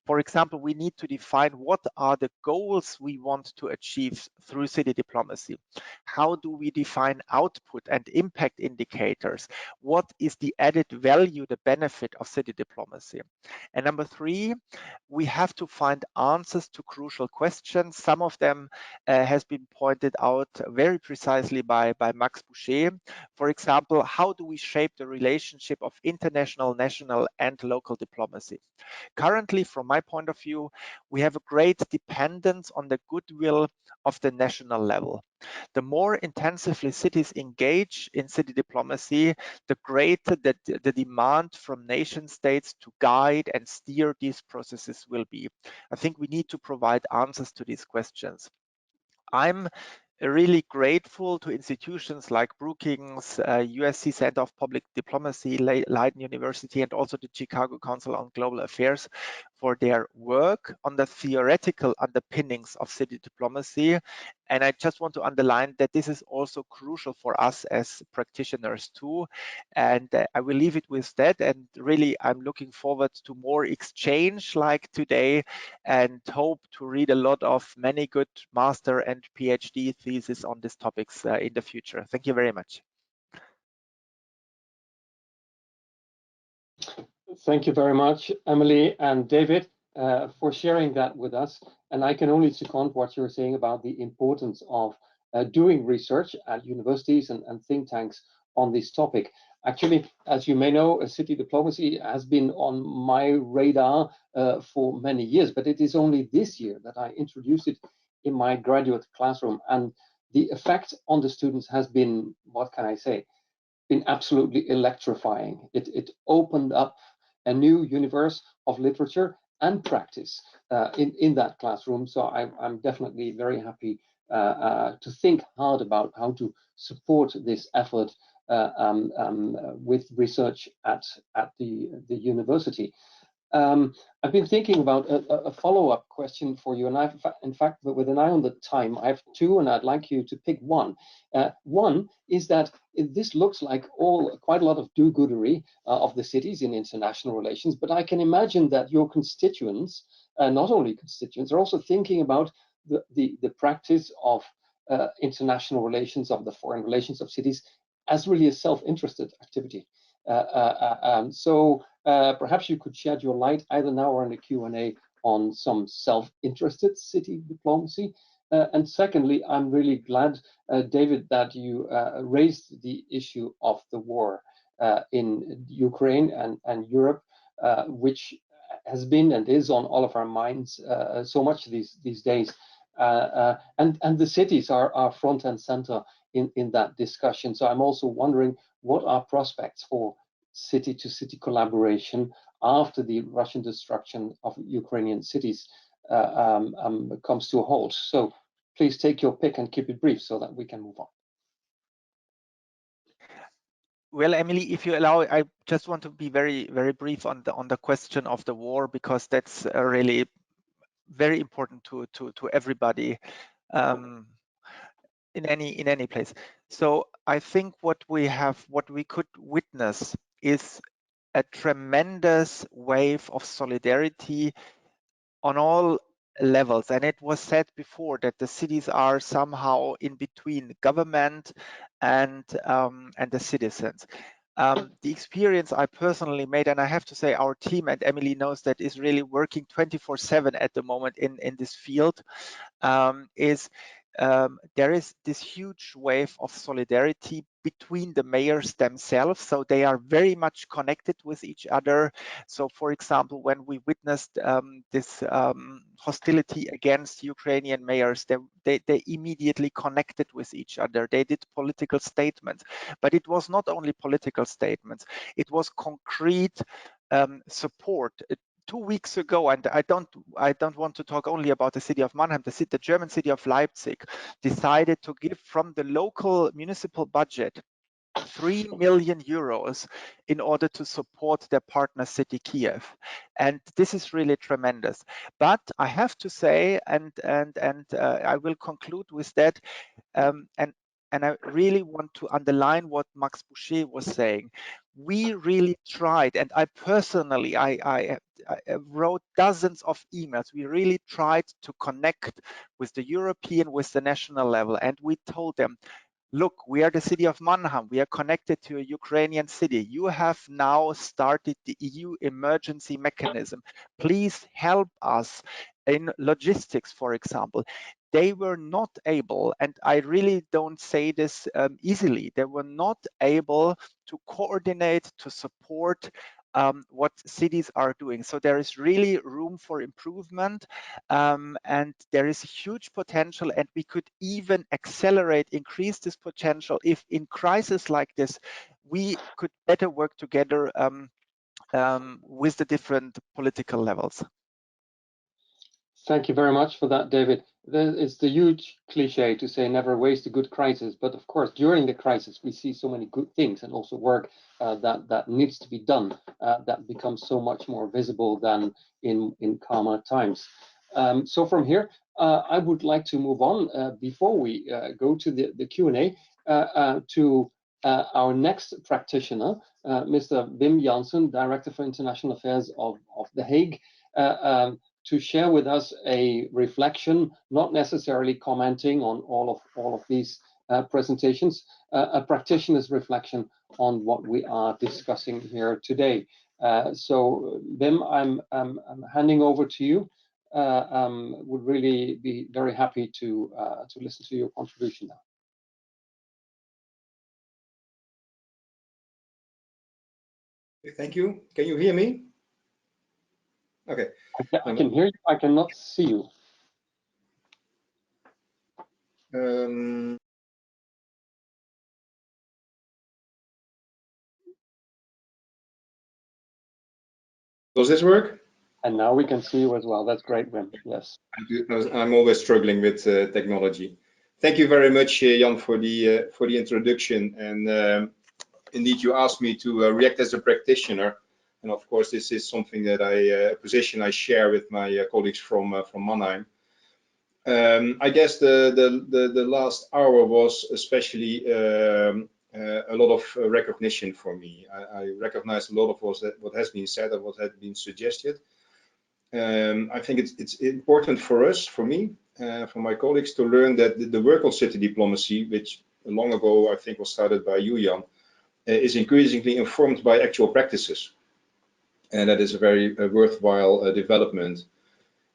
For example, we need to define what are the goals we want to achieve through city diplomacy. How do we define output and impact indicators? What is the added value, the benefit of city diplomacy? And number 3, we have to find answers to crucial questions. Some of them has been pointed out very precisely by Max Boucher. For example, how do we shape the relationship of international, national, and local diplomacy? Currently, from my point of view, we have a great dependence on the goodwill of the national level. The more intensively cities engage in city diplomacy, the greater the demand from nation states to guide and steer these processes will be. I think we need to provide answers to these questions. I'm really grateful to institutions like Brookings, USC Center of Public Diplomacy, Leiden University, and also the Chicago Council on Global Affairs for their work on the theoretical underpinnings of city diplomacy. And I just want to underline that this is also crucial for us as practitioners too. And I will leave it with that. And really, I'm looking forward to more exchange like today, and hope to read a lot of many good master and PhD theses on these topics in the future. Thank you very much. Thank you very much, Emily and David. for sharing that with us. And I can only second what you're saying about the importance of doing research at universities and think tanks on this topic. Actually, as you may know, city diplomacy has been on my radar for many years, but it is only this year that I introduced it in my graduate classroom. And the effect on the students has been, what can I say, been absolutely electrifying. It opened up a new universe of literature and practice in that classroom. So I'm definitely very happy to think hard about how to support this effort with research at the university. I've been thinking about a follow-up question for you, and in fact, with an eye on the time, I have two, and I'd like you to pick one. One is that this looks like quite a lot of do-goodery of the cities in international relations, but I can imagine that your constituents, not only constituents, are also thinking about the practice of international relations, of the foreign relations of cities, as really a self-interested activity. So perhaps you could shed your light either now or in the Q&A on some self-interested city diplomacy. And secondly, I'm really glad, David, that you raised the issue of the war in Ukraine and Europe, which has been and is on all of our minds so much these days. And the cities are front and center in that discussion. So I'm also wondering, what are prospects for city-to-city collaboration after the Russian destruction of Ukrainian cities comes to a halt? So please take your pick and keep it brief so that we can move on. Well, Emily, if you allow, I just want to be very, very brief on the question of the war, because that's really very important to everybody in any place. So I think what we could witness is a tremendous wave of solidarity on all levels. And it was said before that the cities are somehow in between government and the citizens. The experience I personally made, and I have to say our team, and Emily knows that, is really working 24/7 at the moment in this field, is there is this huge wave of solidarity between the mayors themselves. So they are very much connected with each other. So for example, when we witnessed this hostility against Ukrainian mayors, they immediately connected with each other. They did political statements, but it was not only political statements, it was concrete support. 2 weeks ago, and I don't want to talk only about the city of Mannheim, the German city of Leipzig decided to give from the local municipal budget 3 million euros in order to support their partner city Kiev. And this is really tremendous. But I have to say, and I will conclude with that, and I really want to underline what Max Boucher was saying. We really tried, and I personally, I wrote dozens of emails. We really tried to connect with the European, with the national level, and we told them, look, we are the city of Mannheim. We are connected to a Ukrainian city. You have now started the EU emergency mechanism. Please help us in logistics, for example. They were not able, and I really don't say this easily, they were not able to coordinate, to support what cities are doing. So there is really room for improvement, and there is huge potential, and we could even accelerate, increase this potential if in crisis like this, we could better work together with the different political levels. Thank you very much for that, David. It's the huge cliche to say never waste a good crisis, but of course, during the crisis, we see so many good things and also work that needs to be done that becomes so much more visible than in calmer times. So from here, I would like to move on before we go to the Q&A to our next practitioner, Mr. Wim Janssen, Director for International Affairs of The Hague, to share with us a reflection, not necessarily commenting on all of these presentations, a practitioner's reflection on what we are discussing here today. So Wim, I'm handing over to you. Would really be very happy to listen to your contribution now. Thank you. Can you hear me? Okay. I can hear you. I cannot see you. Does this work? And now we can see you as well. That's great, Wim. Yes. I'm always struggling with technology. Thank you very much, Jan, for the introduction. And indeed, you asked me to react as a practitioner. And of course, this is something that a position I share with my colleagues from Mannheim. I guess the last hour was especially a lot of recognition for me. I recognize a lot of what has been said and what has been suggested. I think it's important for us, for me, for my colleagues, to learn that the work on city diplomacy, which long ago I think was started by you, Jan, is increasingly informed by actual practices, and that is a very worthwhile development.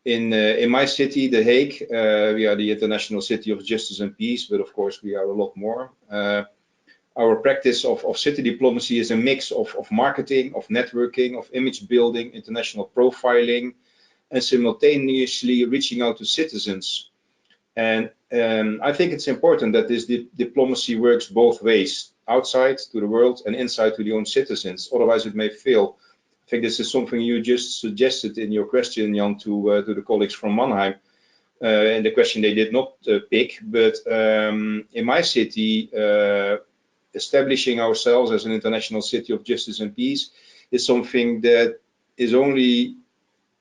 In my city, The Hague, we are the International City of Justice and Peace, but of course we are a lot more. Our practice of city diplomacy is a mix of marketing, of networking, of image building, international profiling, and simultaneously reaching out to citizens. And I think it's important that this diplomacy works both ways, outside to the world and inside to the own citizens. Otherwise, it may fail. I think this is something you just suggested in your question, Jan, to the colleagues from Mannheim. And the question they did not pick, but in my city, establishing ourselves as an international city of justice and peace is something that is only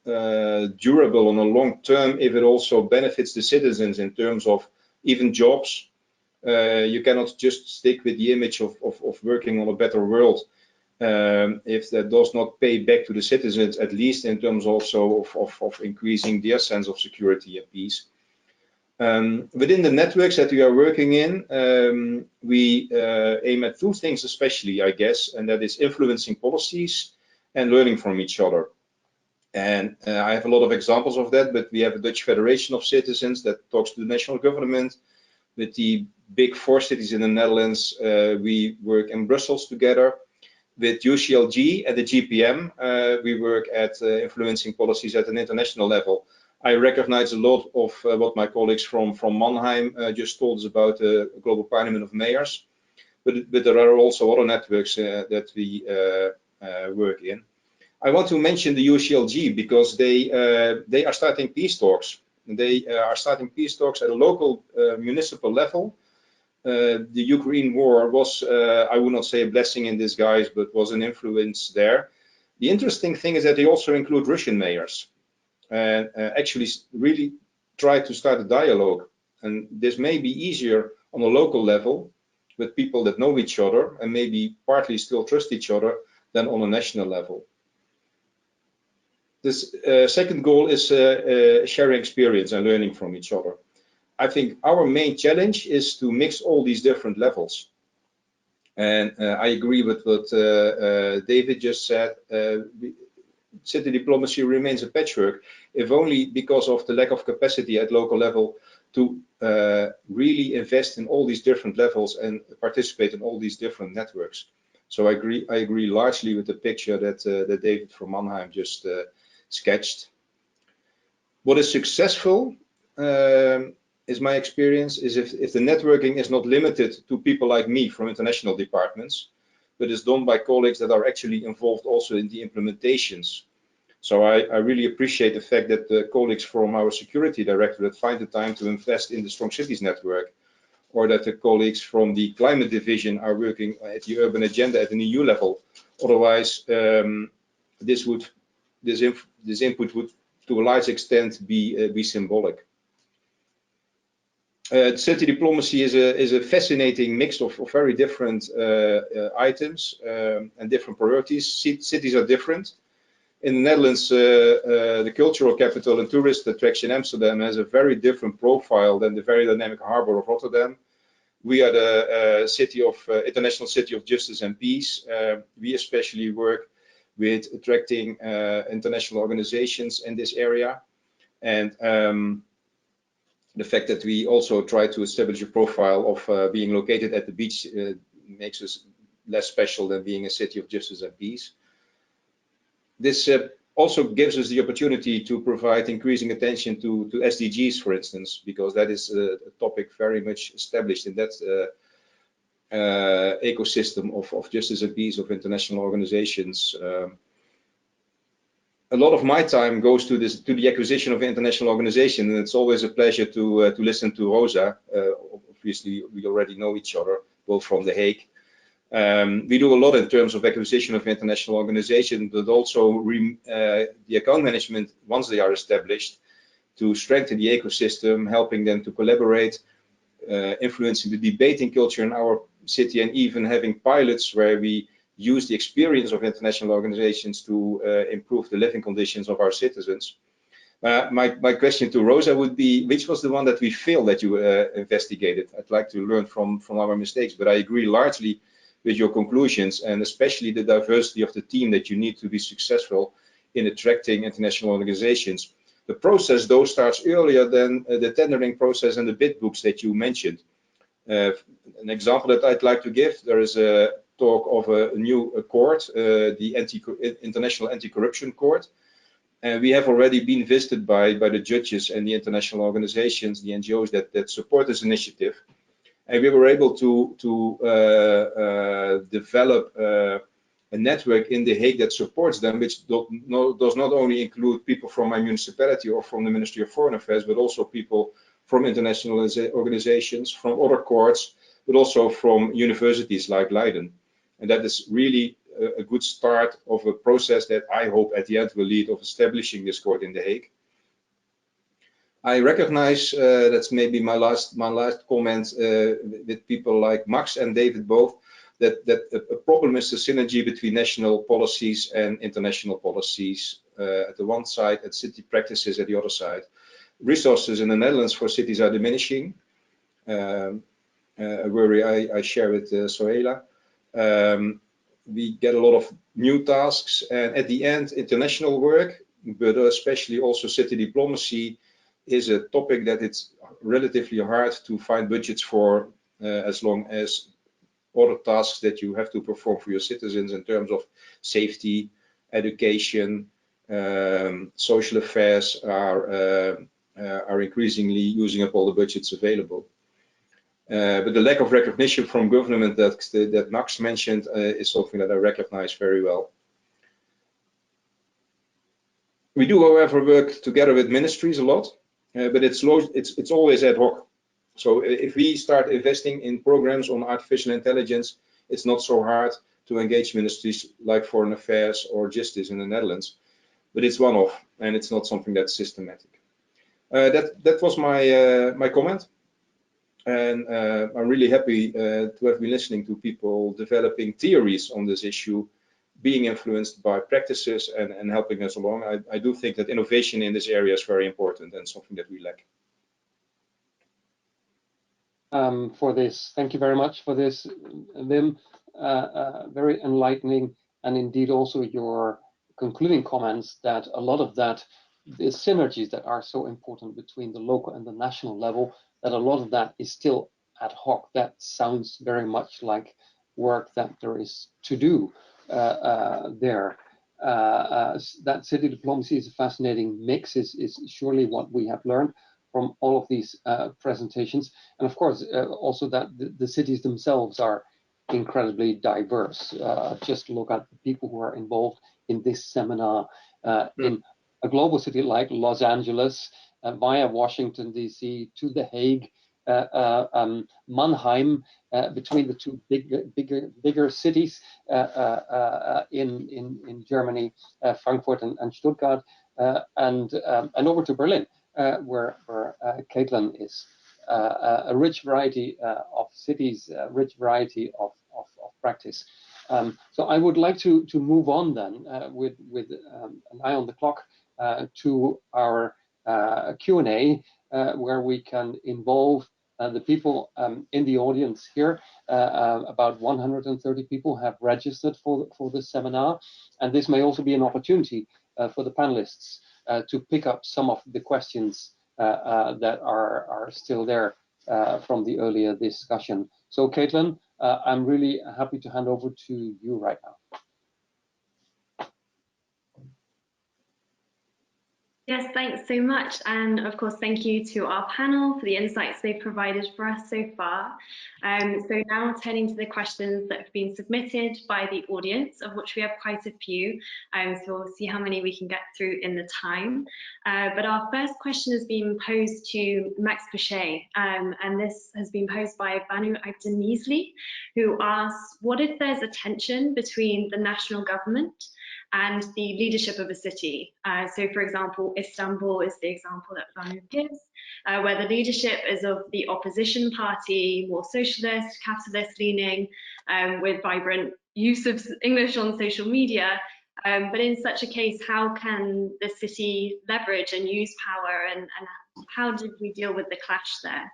durable on a long term if it also benefits the citizens in terms of even jobs. You cannot just stick with the image of working on a better world if that does not pay back to the citizens, at least in terms also of increasing their sense of security and peace. Within the networks that we are working in, we aim at two things especially, I guess, and that is influencing policies and learning from each other. And I have a lot of examples of that, but we have a Dutch Federation of Citizens that talks to the national government. With the big 4 cities in the Netherlands, we work in Brussels together. With UCLG and the GPM, we work at influencing policies at an international level. I recognize a lot of what my colleagues from Mannheim just told us about the Global Parliament of Mayors, but there are also other networks that we work in. I want to mention the UCLG because they are starting peace talks. They are starting peace talks at a local municipal level. The Ukraine war was, I would not say a blessing in disguise, but was an influence there. The interesting thing is that they also include Russian mayors and actually really try to start a dialogue. And this may be easier on a local level with people that know each other and maybe partly still trust each other than on a national level. This second goal is sharing experience and learning from each other. I think our main challenge is to mix all these different levels. And I agree with what David just said. City diplomacy remains a patchwork, if only because of the lack of capacity at local level to really invest in all these different levels and participate in all these different networks. So I agree largely with the picture that David from Mannheim just sketched. What is successful, is my experience, is if the networking is not limited to people like me from international departments, but is done by colleagues that are actually involved also in the implementations. So I really appreciate the fact that the colleagues from our security directorate find the time to invest in the Strong Cities Network, or that the colleagues from the climate division are working at the urban agenda at an EU level. Otherwise, this input would to a large extent be symbolic. City diplomacy is a fascinating mix of very different items and different priorities. Cities are different. In the Netherlands, the cultural capital and tourist attraction Amsterdam has a very different profile than the very dynamic harbor of Rotterdam. We are the international city of justice and peace. We especially work with attracting international organizations in this area. And the fact that we also try to establish a profile of being located at the beach makes us less special than being a city of justice and peace. This also gives us the opportunity to provide increasing attention to SDGs, for instance, because that is a topic very much established in that ecosystem of justice and peace of international organizations. A lot of my time goes to the acquisition of international organization, and it's always a pleasure to listen to Rosa. Obviously, we already know each other, both from The Hague. We do a lot in terms of acquisition of international organizations, but also the account management once they are established, to strengthen the ecosystem, helping them to collaborate, influencing the debating culture in our city, and even having pilots where we use the experience of international organizations to improve the living conditions of our citizens. My question to Rosa would be, which was the one that we failed that you investigated? I'd like to learn from our mistakes, but I agree largely with your conclusions, and especially the diversity of the team that you need to be successful in attracting international organizations. The process, though, starts earlier than the tendering process and the bid books that you mentioned. An example that I'd like to give, there is a talk of a new court, the International Anti-Corruption Court. And we have already been visited by the judges and the international organizations, the NGOs that support this initiative. And we were able to develop a network in The Hague that supports them, which does not only include people from my municipality or from the Ministry of Foreign Affairs, but also people from international organizations, from other courts, but also from universities like Leiden. And that is really a good start of a process that I hope at the end will lead of establishing this court in The Hague. I recognize, that's maybe my last comment with people like Max and David both, that a problem is the synergy between national policies and international policies at the one side, and city practices at the other side. Resources in the Netherlands for cities are diminishing, a worry I share with Sohela. We get a lot of new tasks, and at the end, international work, but especially also city diplomacy, is a topic that it's relatively hard to find budgets for, as long as other tasks that you have to perform for your citizens in terms of safety, education, social affairs are increasingly using up all the budgets available. But the lack of recognition from government that Max mentioned is something that I recognize very well. We do, however, work together with ministries a lot, but it's always ad hoc. So if we start investing in programs on artificial intelligence, it's not so hard to engage ministries like Foreign Affairs or Justice in the Netherlands, but it's one-off and it's not something that's systematic. That was my comment. And I'm really happy to have been listening to people developing theories on this issue, being influenced by practices and helping us along. I do think that innovation in this area is very important and something that we lack. For this, thank you very much for this, Wim. Very enlightening, and indeed also your concluding comments that a lot of that, the synergies that are so important between the local and the national level, that a lot of that is still ad hoc. That sounds very much like work that there is to do there. That city diplomacy is a fascinating mix, is surely what we have learned from all of these presentations. And of course, also that the cities themselves are incredibly diverse. Just look at the people who are involved in this seminar in a global city like Los Angeles, via Washington, D.C. to The Hague, Mannheim, between the two bigger cities in Germany, Frankfurt and Stuttgart, and over to Berlin, where Caitlin is. A rich variety of cities, a rich variety of practice. So I would like to move on then with an eye on the clock to our Q&A, where we can involve the people in the audience here, about 130 people have registered for this seminar, and this may also be an opportunity for the panelists to pick up some of the questions that are still there from the earlier discussion. So Caitlin, I'm really happy to hand over to you right now. Yes, thanks so much. And of course, thank you to our panel for the insights they've provided for us so far. So now turning to the questions that have been submitted by the audience, of which we have quite a few. So we'll see how many we can get through in the time. But our first question has been posed to Max Boucher, and this has been posed by Banu Agdenisli, who asks, what if there's a tension between the national government and the leadership of a city? So for example, Istanbul is the example that Banu gives, where the leadership is of the opposition party, more socialist, capitalist leaning, with vibrant use of English on social media. But in such a case, how can the city leverage and use power, and how did we deal with the clash there?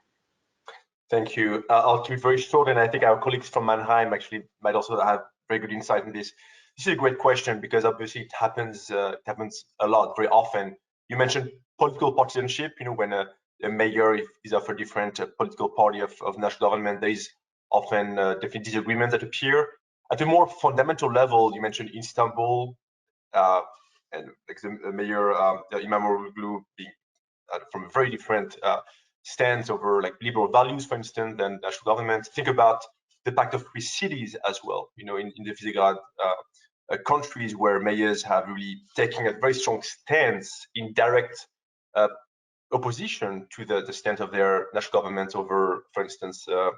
Thank you. I'll keep it very short, and I think our colleagues from Mannheim actually might also have very good insight in this. This is a great question because obviously it happens a lot, very often. You mentioned political partisanship. You know, when a mayor is of a different political party of national government, there is often different disagreements that appear. At a more fundamental level, you mentioned Istanbul, and like the mayor Imamoglu being from a very different stance over like liberal values, for instance, than national government. Think about the Pact of Free Cities as well. You know, in the Visegrad countries where mayors have really taken a very strong stance in direct opposition to the stance of their national governments over, for instance, the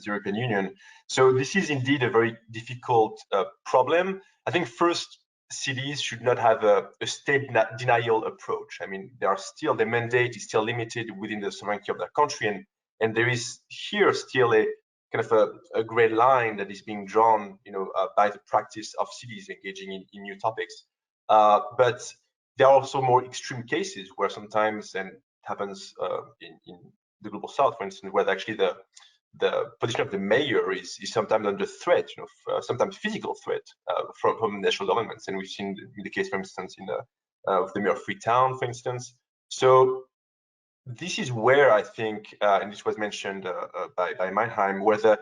European Union. So this is indeed a very difficult problem. I think first, cities should not have a state denial approach. I mean, their mandate is still limited within the sovereignty of their country, and there is here still a kind of a gray line that is being drawn, you know, by the practice of cities engaging in new topics. But there are also more extreme cases where sometimes, and it happens in the global south, for instance, where actually the position of the mayor is sometimes under threat, you know, sometimes physical threat from national governments, and we've seen in the case, for instance, of the mayor of Freetown, for instance. So this is where I think, and this was mentioned by Mannheim, where the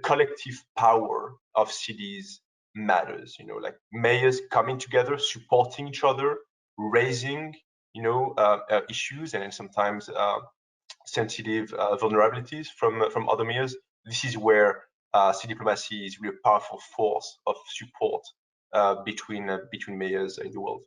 collective power of cities matters. You know, like mayors coming together, supporting each other, raising, you know, issues, and then sometimes sensitive vulnerabilities from other mayors. This is where city diplomacy is really a powerful force of support between mayors in the world.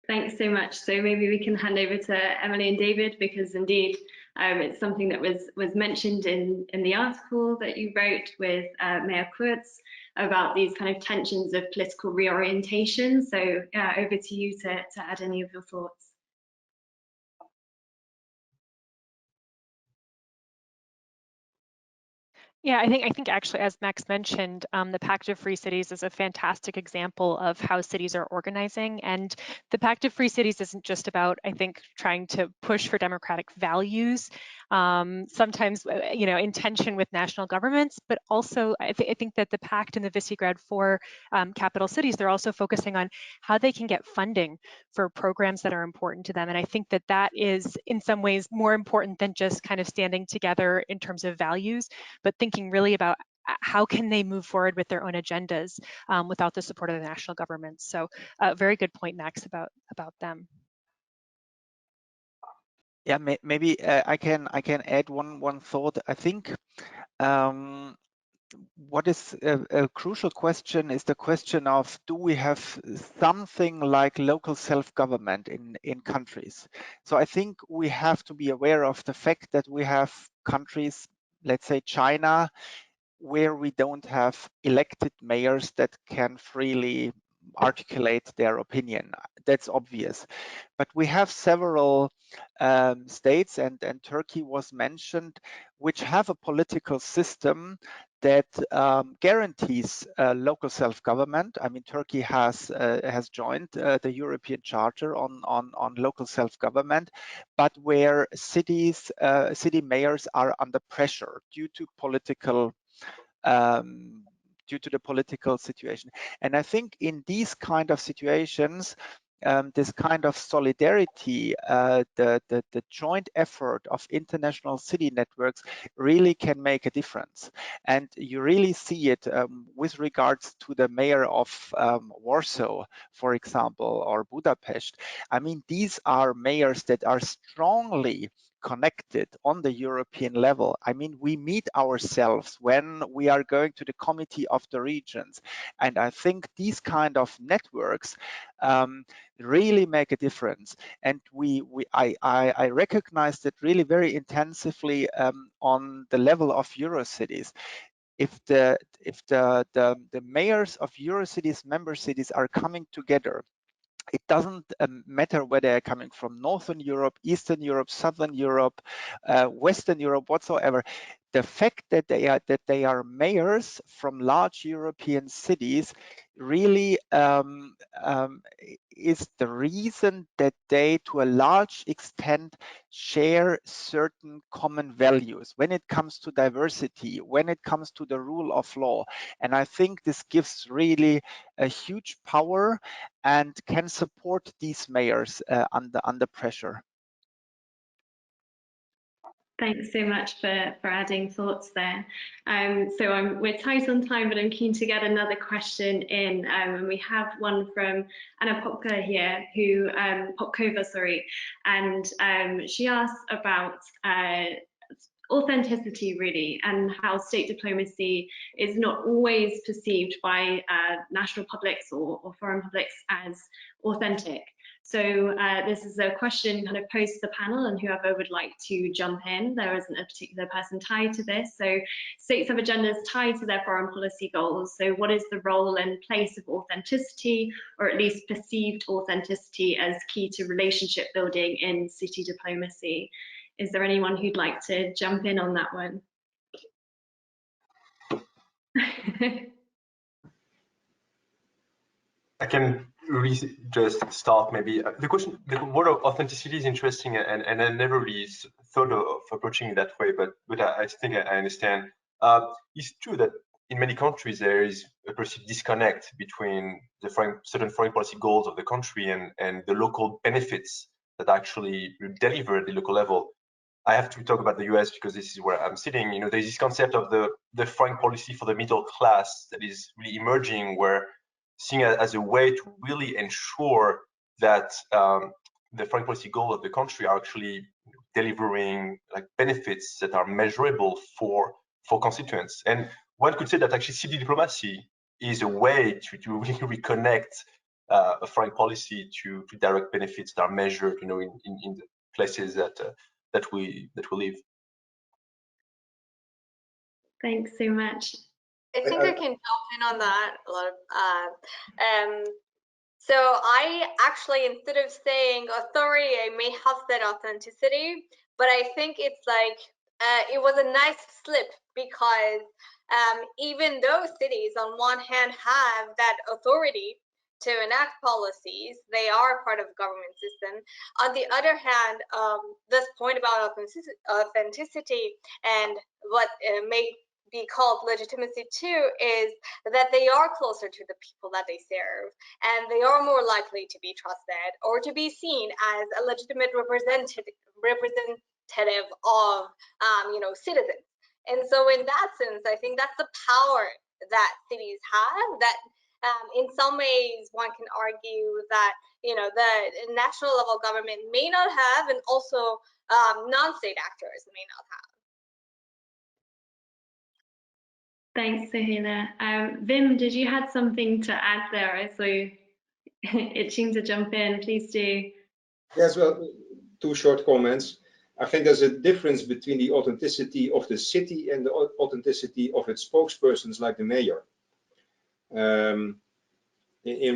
Thanks so much. So maybe we can hand over to Emily and David, because indeed it's something that was mentioned in the article that you wrote with Mayor Kurz about these kind of tensions of political reorientation. So over to you to add any of your thoughts. Yeah, I think actually, as Max mentioned, the Pact of Free Cities is a fantastic example of how cities are organizing. And the Pact of Free Cities isn't just about, I think, trying to push for democratic values, sometimes, you know, in tension with national governments, but also I think that the Pact and the Visegrad 4 capital cities, they're also focusing on how they can get funding for programs that are important to them. And I think that that is in some ways more important than just kind of standing together in terms of values, but thinking really about how can they move forward with their own agendas without the support of the national government. So very good point, Max, about them. Yeah, maybe I can add one thought. I think what is a crucial question is the question of, do we have something like local self-government in countries? So I think we have to be aware of the fact that we have countries, let's say China, where we don't have elected mayors that can freely articulate their opinion. That's obvious. But we have several states, and Turkey was mentioned, which have a political system that guarantees local self-government. I mean, Turkey has joined the European Charter on local self-government, but where city mayors are under pressure due to the political situation. And I think in these kind of situations, this kind of solidarity, the joint effort of international city networks really can make a difference. And you really see it with regards to the mayor of Warsaw, for example, or Budapest. I mean, these are mayors that are strongly connected on the European level. I mean, we meet ourselves when we are going to the Committee of the Regions. And I think these kind of networks really make a difference. And I recognize that really very intensively on the level of Eurocities. If the mayors of Eurocities, member cities are coming together, it doesn't matter whether they're coming from Northern Europe, Eastern Europe, Southern Europe, Western Europe, whatsoever. The fact that they are mayors from large European cities really is the reason that they, to a large extent, share certain common values when it comes to diversity, when it comes to the rule of law. And I think this gives really a huge power and can support these mayors under pressure. Thanks so much for adding thoughts there. So we're tight on time, but I'm keen to get another question in. And we have one from Anna Popka here, Popkova, sorry, and she asks about authenticity, really, and how state diplomacy is not always perceived by national publics or foreign publics as authentic. So this is a question kind of posed to the panel, and whoever would like to jump in. There isn't a particular person tied to this. So states have agendas tied to their foreign policy goals. So what is the role and place of authenticity, or at least perceived authenticity, as key to relationship building in city diplomacy? Is there anyone who'd like to jump in on that one? I can really just start maybe. The question, the word of authenticity is interesting, and I never really thought of approaching it that way, but I think I understand. It's true that in many countries there is a perceived disconnect between the certain foreign policy goals of the country and the local benefits that actually deliver at the local level. I have to talk about the US because this is where I'm sitting. You know, there's this concept of the foreign policy for the middle class that is really emerging, where seeing it as a way to really ensure that the foreign policy goals of the country are actually delivering like benefits that are measurable for constituents. And one could say that actually city diplomacy is a way to really reconnect a foreign policy to direct benefits that are measured, you know, in the places that we live. Thanks so much. I think I can jump in on that a lot. So I actually, instead of saying authority, I may have said authenticity, but I think it's like it was a nice slip, because even though cities on one hand have that authority to enact policies, they are part of the government system. On the other hand, this point about authenticity and what may be called legitimacy too is that they are closer to the people that they serve, and they are more likely to be trusted or to be seen as a legitimate representative of citizens. And so in that sense, I think that's the power that cities have, that in some ways one can argue that the national level government may not have, and also non-state actors may not have. Thanks, Sohaila. Wim, did you have something to add there? I saw you itching to jump in. Please do. Yes, well, two short comments. I think there's a difference between the authenticity of the city and the authenticity of its spokespersons, like the mayor. In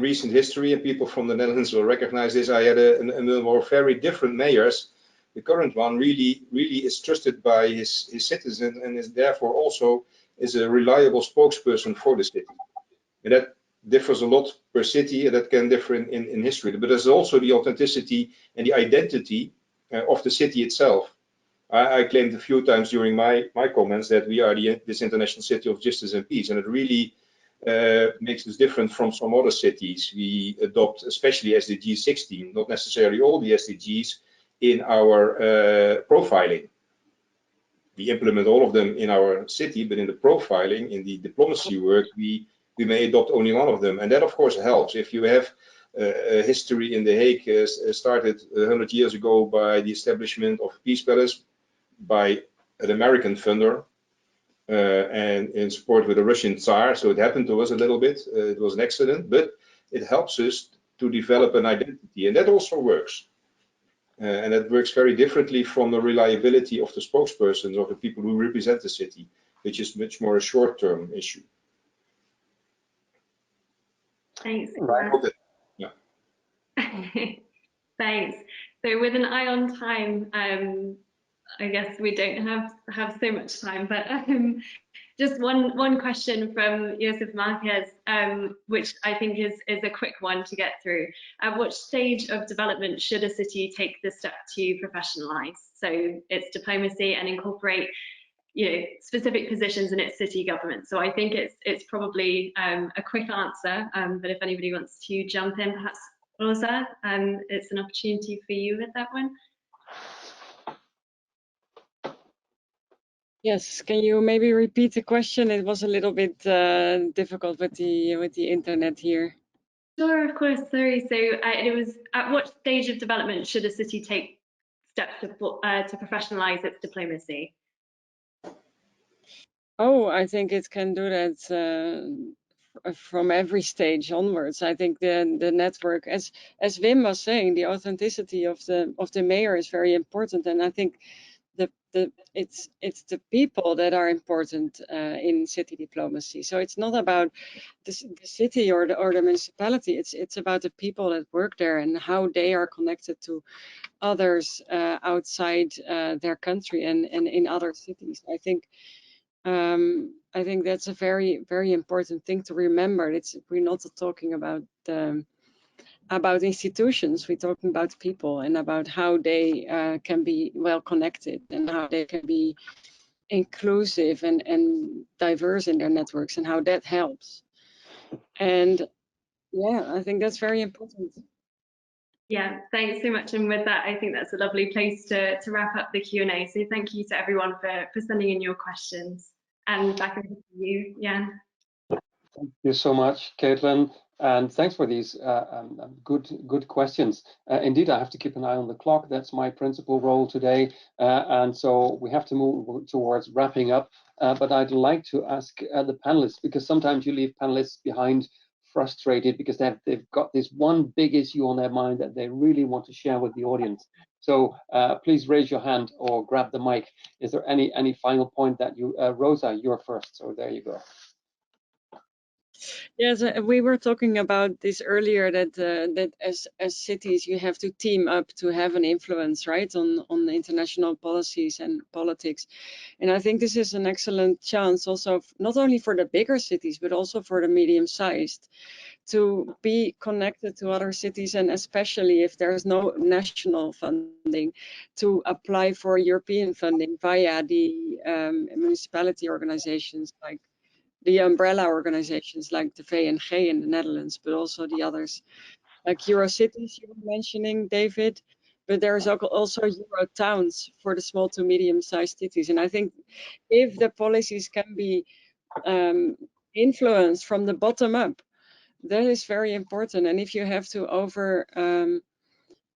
recent history, and people from the Netherlands will recognize this, I had a number of very different mayors. The current one really is trusted by his citizens, and is therefore also is a reliable spokesperson for the city. And that differs a lot per city, and that can differ in history. But there's also the authenticity and the identity of the city itself. I claimed a few times during my comments that we are this international city of justice and peace, and it really makes us different from some other cities. We adopt especially SDG 16, not necessarily all the SDGs, in our profiling. We implement all of them in our city, but in the profiling, in the diplomacy work, we may adopt only one of them. And that, of course, helps. If you have a history in The Hague started 100 years ago by the establishment of Peace Palace by an American funder, and in support with the Russian Tsar. So it happened to us a little bit. It was an accident, but it helps us to develop an identity, and that also works. And that works very differently from the reliability of the spokespersons or the people who represent the city, which is much more a short-term issue. Thanks. Right. Yeah. Thanks. So with an eye on time, I guess we don't have so much time, but just one question from Josef Marquez, which I think is a quick one to get through. At what stage of development should a city take the step to professionalize? So its diplomacy and incorporate, specific positions in its city government. So I think it's probably a quick answer, but if anybody wants to jump in, perhaps Rosa, it's an opportunity for you with that one. Yes, can you maybe repeat the question? It was a little bit difficult with the internet here. Sure, of course. Sorry. So it was, at what stage of development should a city take steps to professionalize its diplomacy? Oh, I think it can do that from every stage onwards. I think the network, as Wim was saying, the authenticity of the mayor is very important, and I think it's the people that are important in city diplomacy. So it's not about the city or the municipality. It's about the people that work there and how they are connected to others outside their country and in other cities. I think that's a very, very important thing to remember. We're not talking about institutions. We're talking about people and about how they can be well connected and how they can be inclusive and diverse in their networks and how that helps. And yeah, I think that's very important. Yeah, thanks so much. And with that, I think that's a lovely place to wrap up the Q&A. So thank you to everyone for sending in your questions. And back over to you, Jan. Thank you so much, Caitlin. And thanks for these good questions. Indeed, I have to keep an eye on the clock. That's my principal role today. And so we have to move towards wrapping up. But I'd like to ask the panelists, because sometimes you leave panelists behind frustrated because they've got this one big issue on their mind that they really want to share with the audience. So please raise your hand or grab the mic. Is there any final point that you, Rosa, you're first. So there you go. Yes, we were talking about this earlier, that as cities you have to team up to have an influence, right, on the international policies and politics. And I think this is an excellent chance also, not only for the bigger cities, but also for the medium-sized, to be connected to other cities, and especially if there's no national funding, to apply for European funding via the municipality organizations, like the umbrella organizations like the VNG in the Netherlands, but also the others like Eurocities you were mentioning, David. But there's also Euro towns for the small to medium-sized cities. And I think if the policies can be influenced from the bottom up, that is very important. And if you have to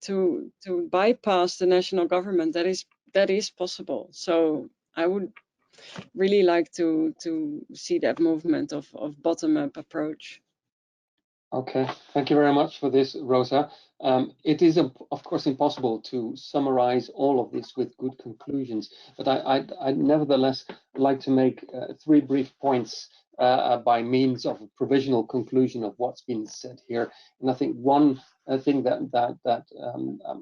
to bypass the national government, that is possible. So I would really like to see that movement of bottom-up approach. Okay, thank you very much for this, Rosa. It is, of course, impossible to summarize all of this with good conclusions, but I'd nevertheless like to make 3 brief points by means of a provisional conclusion of what's been said here. And I think one thing that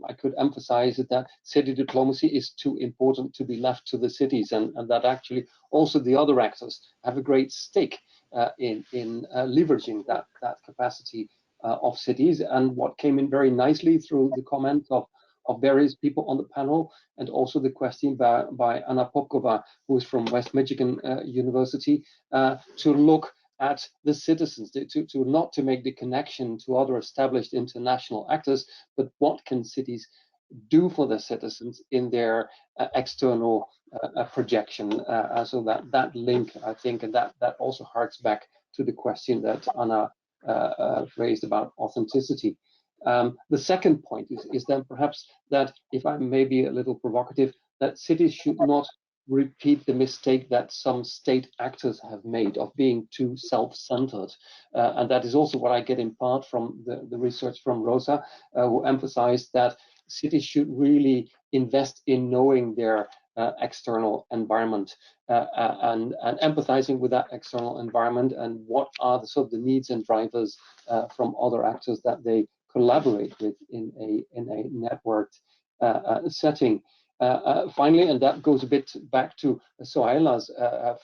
I could emphasize is that city diplomacy is too important to be left to the cities, and that actually also the other actors have a great stake in leveraging that capacity of cities. And what came in very nicely through the comments of various people on the panel, and also the question by Anna Popkova, who is from West Michigan University, to look at the citizens, to not to make the connection to other established international actors, but what can cities do for the citizens in their external projection. So that link, I think, and that also harks back to the question that Anna raised about authenticity. The second point is then perhaps that, if I may be a little provocative, that cities should not repeat the mistake that some state actors have made of being too self-centered. And that is also what I get in part from the research from Rosa, who emphasized that cities should really invest in knowing their external environment and empathizing with that external environment, and what are the sort of the needs and drivers from other actors that they collaborate with in a networked setting. Finally, and that goes a bit back to Sohaila's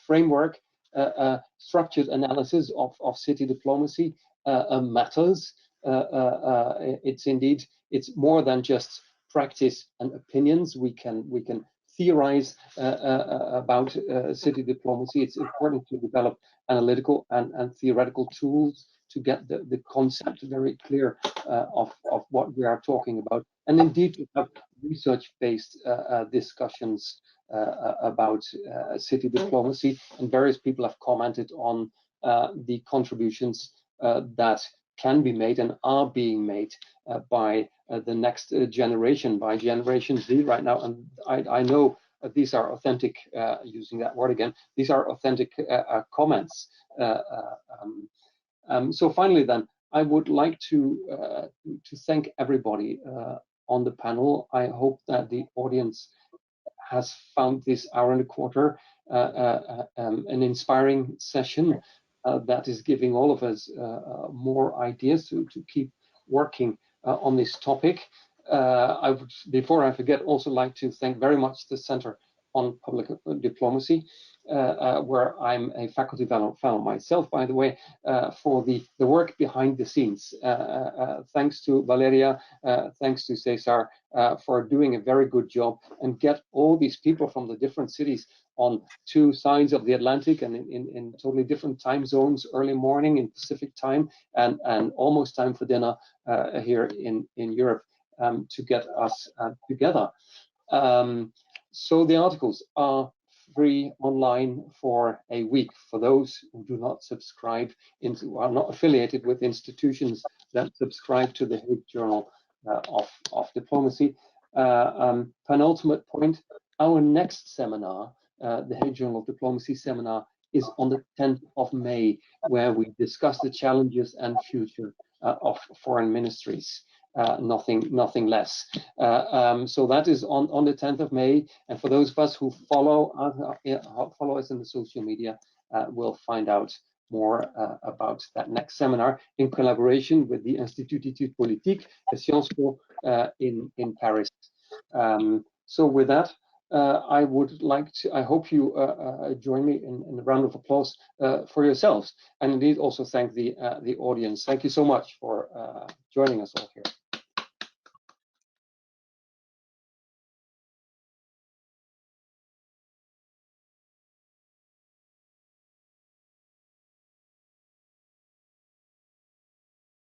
framework, structured analysis of city diplomacy matters. It's more than just practice and opinions. We can theorize about city diplomacy. It's important to develop analytical and theoretical tools to get the concept very clear of what we are talking about, and indeed to have research-based discussions about city diplomacy. And various people have commented on the contributions that can be made and are being made by the next generation, by Generation Z right now. And I know these are authentic, using that word again, these are authentic comments. So finally then, I would like to thank everybody on the panel. I hope that the audience has found this hour and a quarter an inspiring session that is giving all of us more ideas to keep working on this topic. I would, before I forget, also like to thank very much the Center on Public Diplomacy, where I'm a faculty fellow myself, by the way, for the work behind the scenes. Thanks to Valeria, thanks to Cesar for doing a very good job, and get all these people from the different cities on two sides of the Atlantic and in totally different time zones, early morning in Pacific time and almost time for dinner here in Europe, to get us together. So the articles are free online for a week for those who do not subscribe are not affiliated with institutions that subscribe to the Hague Journal of Diplomacy. Penultimate point, our next seminar, the Hague Journal of Diplomacy seminar, is on the 10th of May, where we discuss the challenges and future of foreign ministries. Nothing less. So that is on the 10th of May, and for those of us who follow us in the social media, will find out more about that next seminar in collaboration with the Institut d'Études Politiques at Sciences Po in Paris. So with that, I would like to, I hope you join me in a round of applause for yourselves, and indeed also thank the audience. Thank you so much for joining us all here.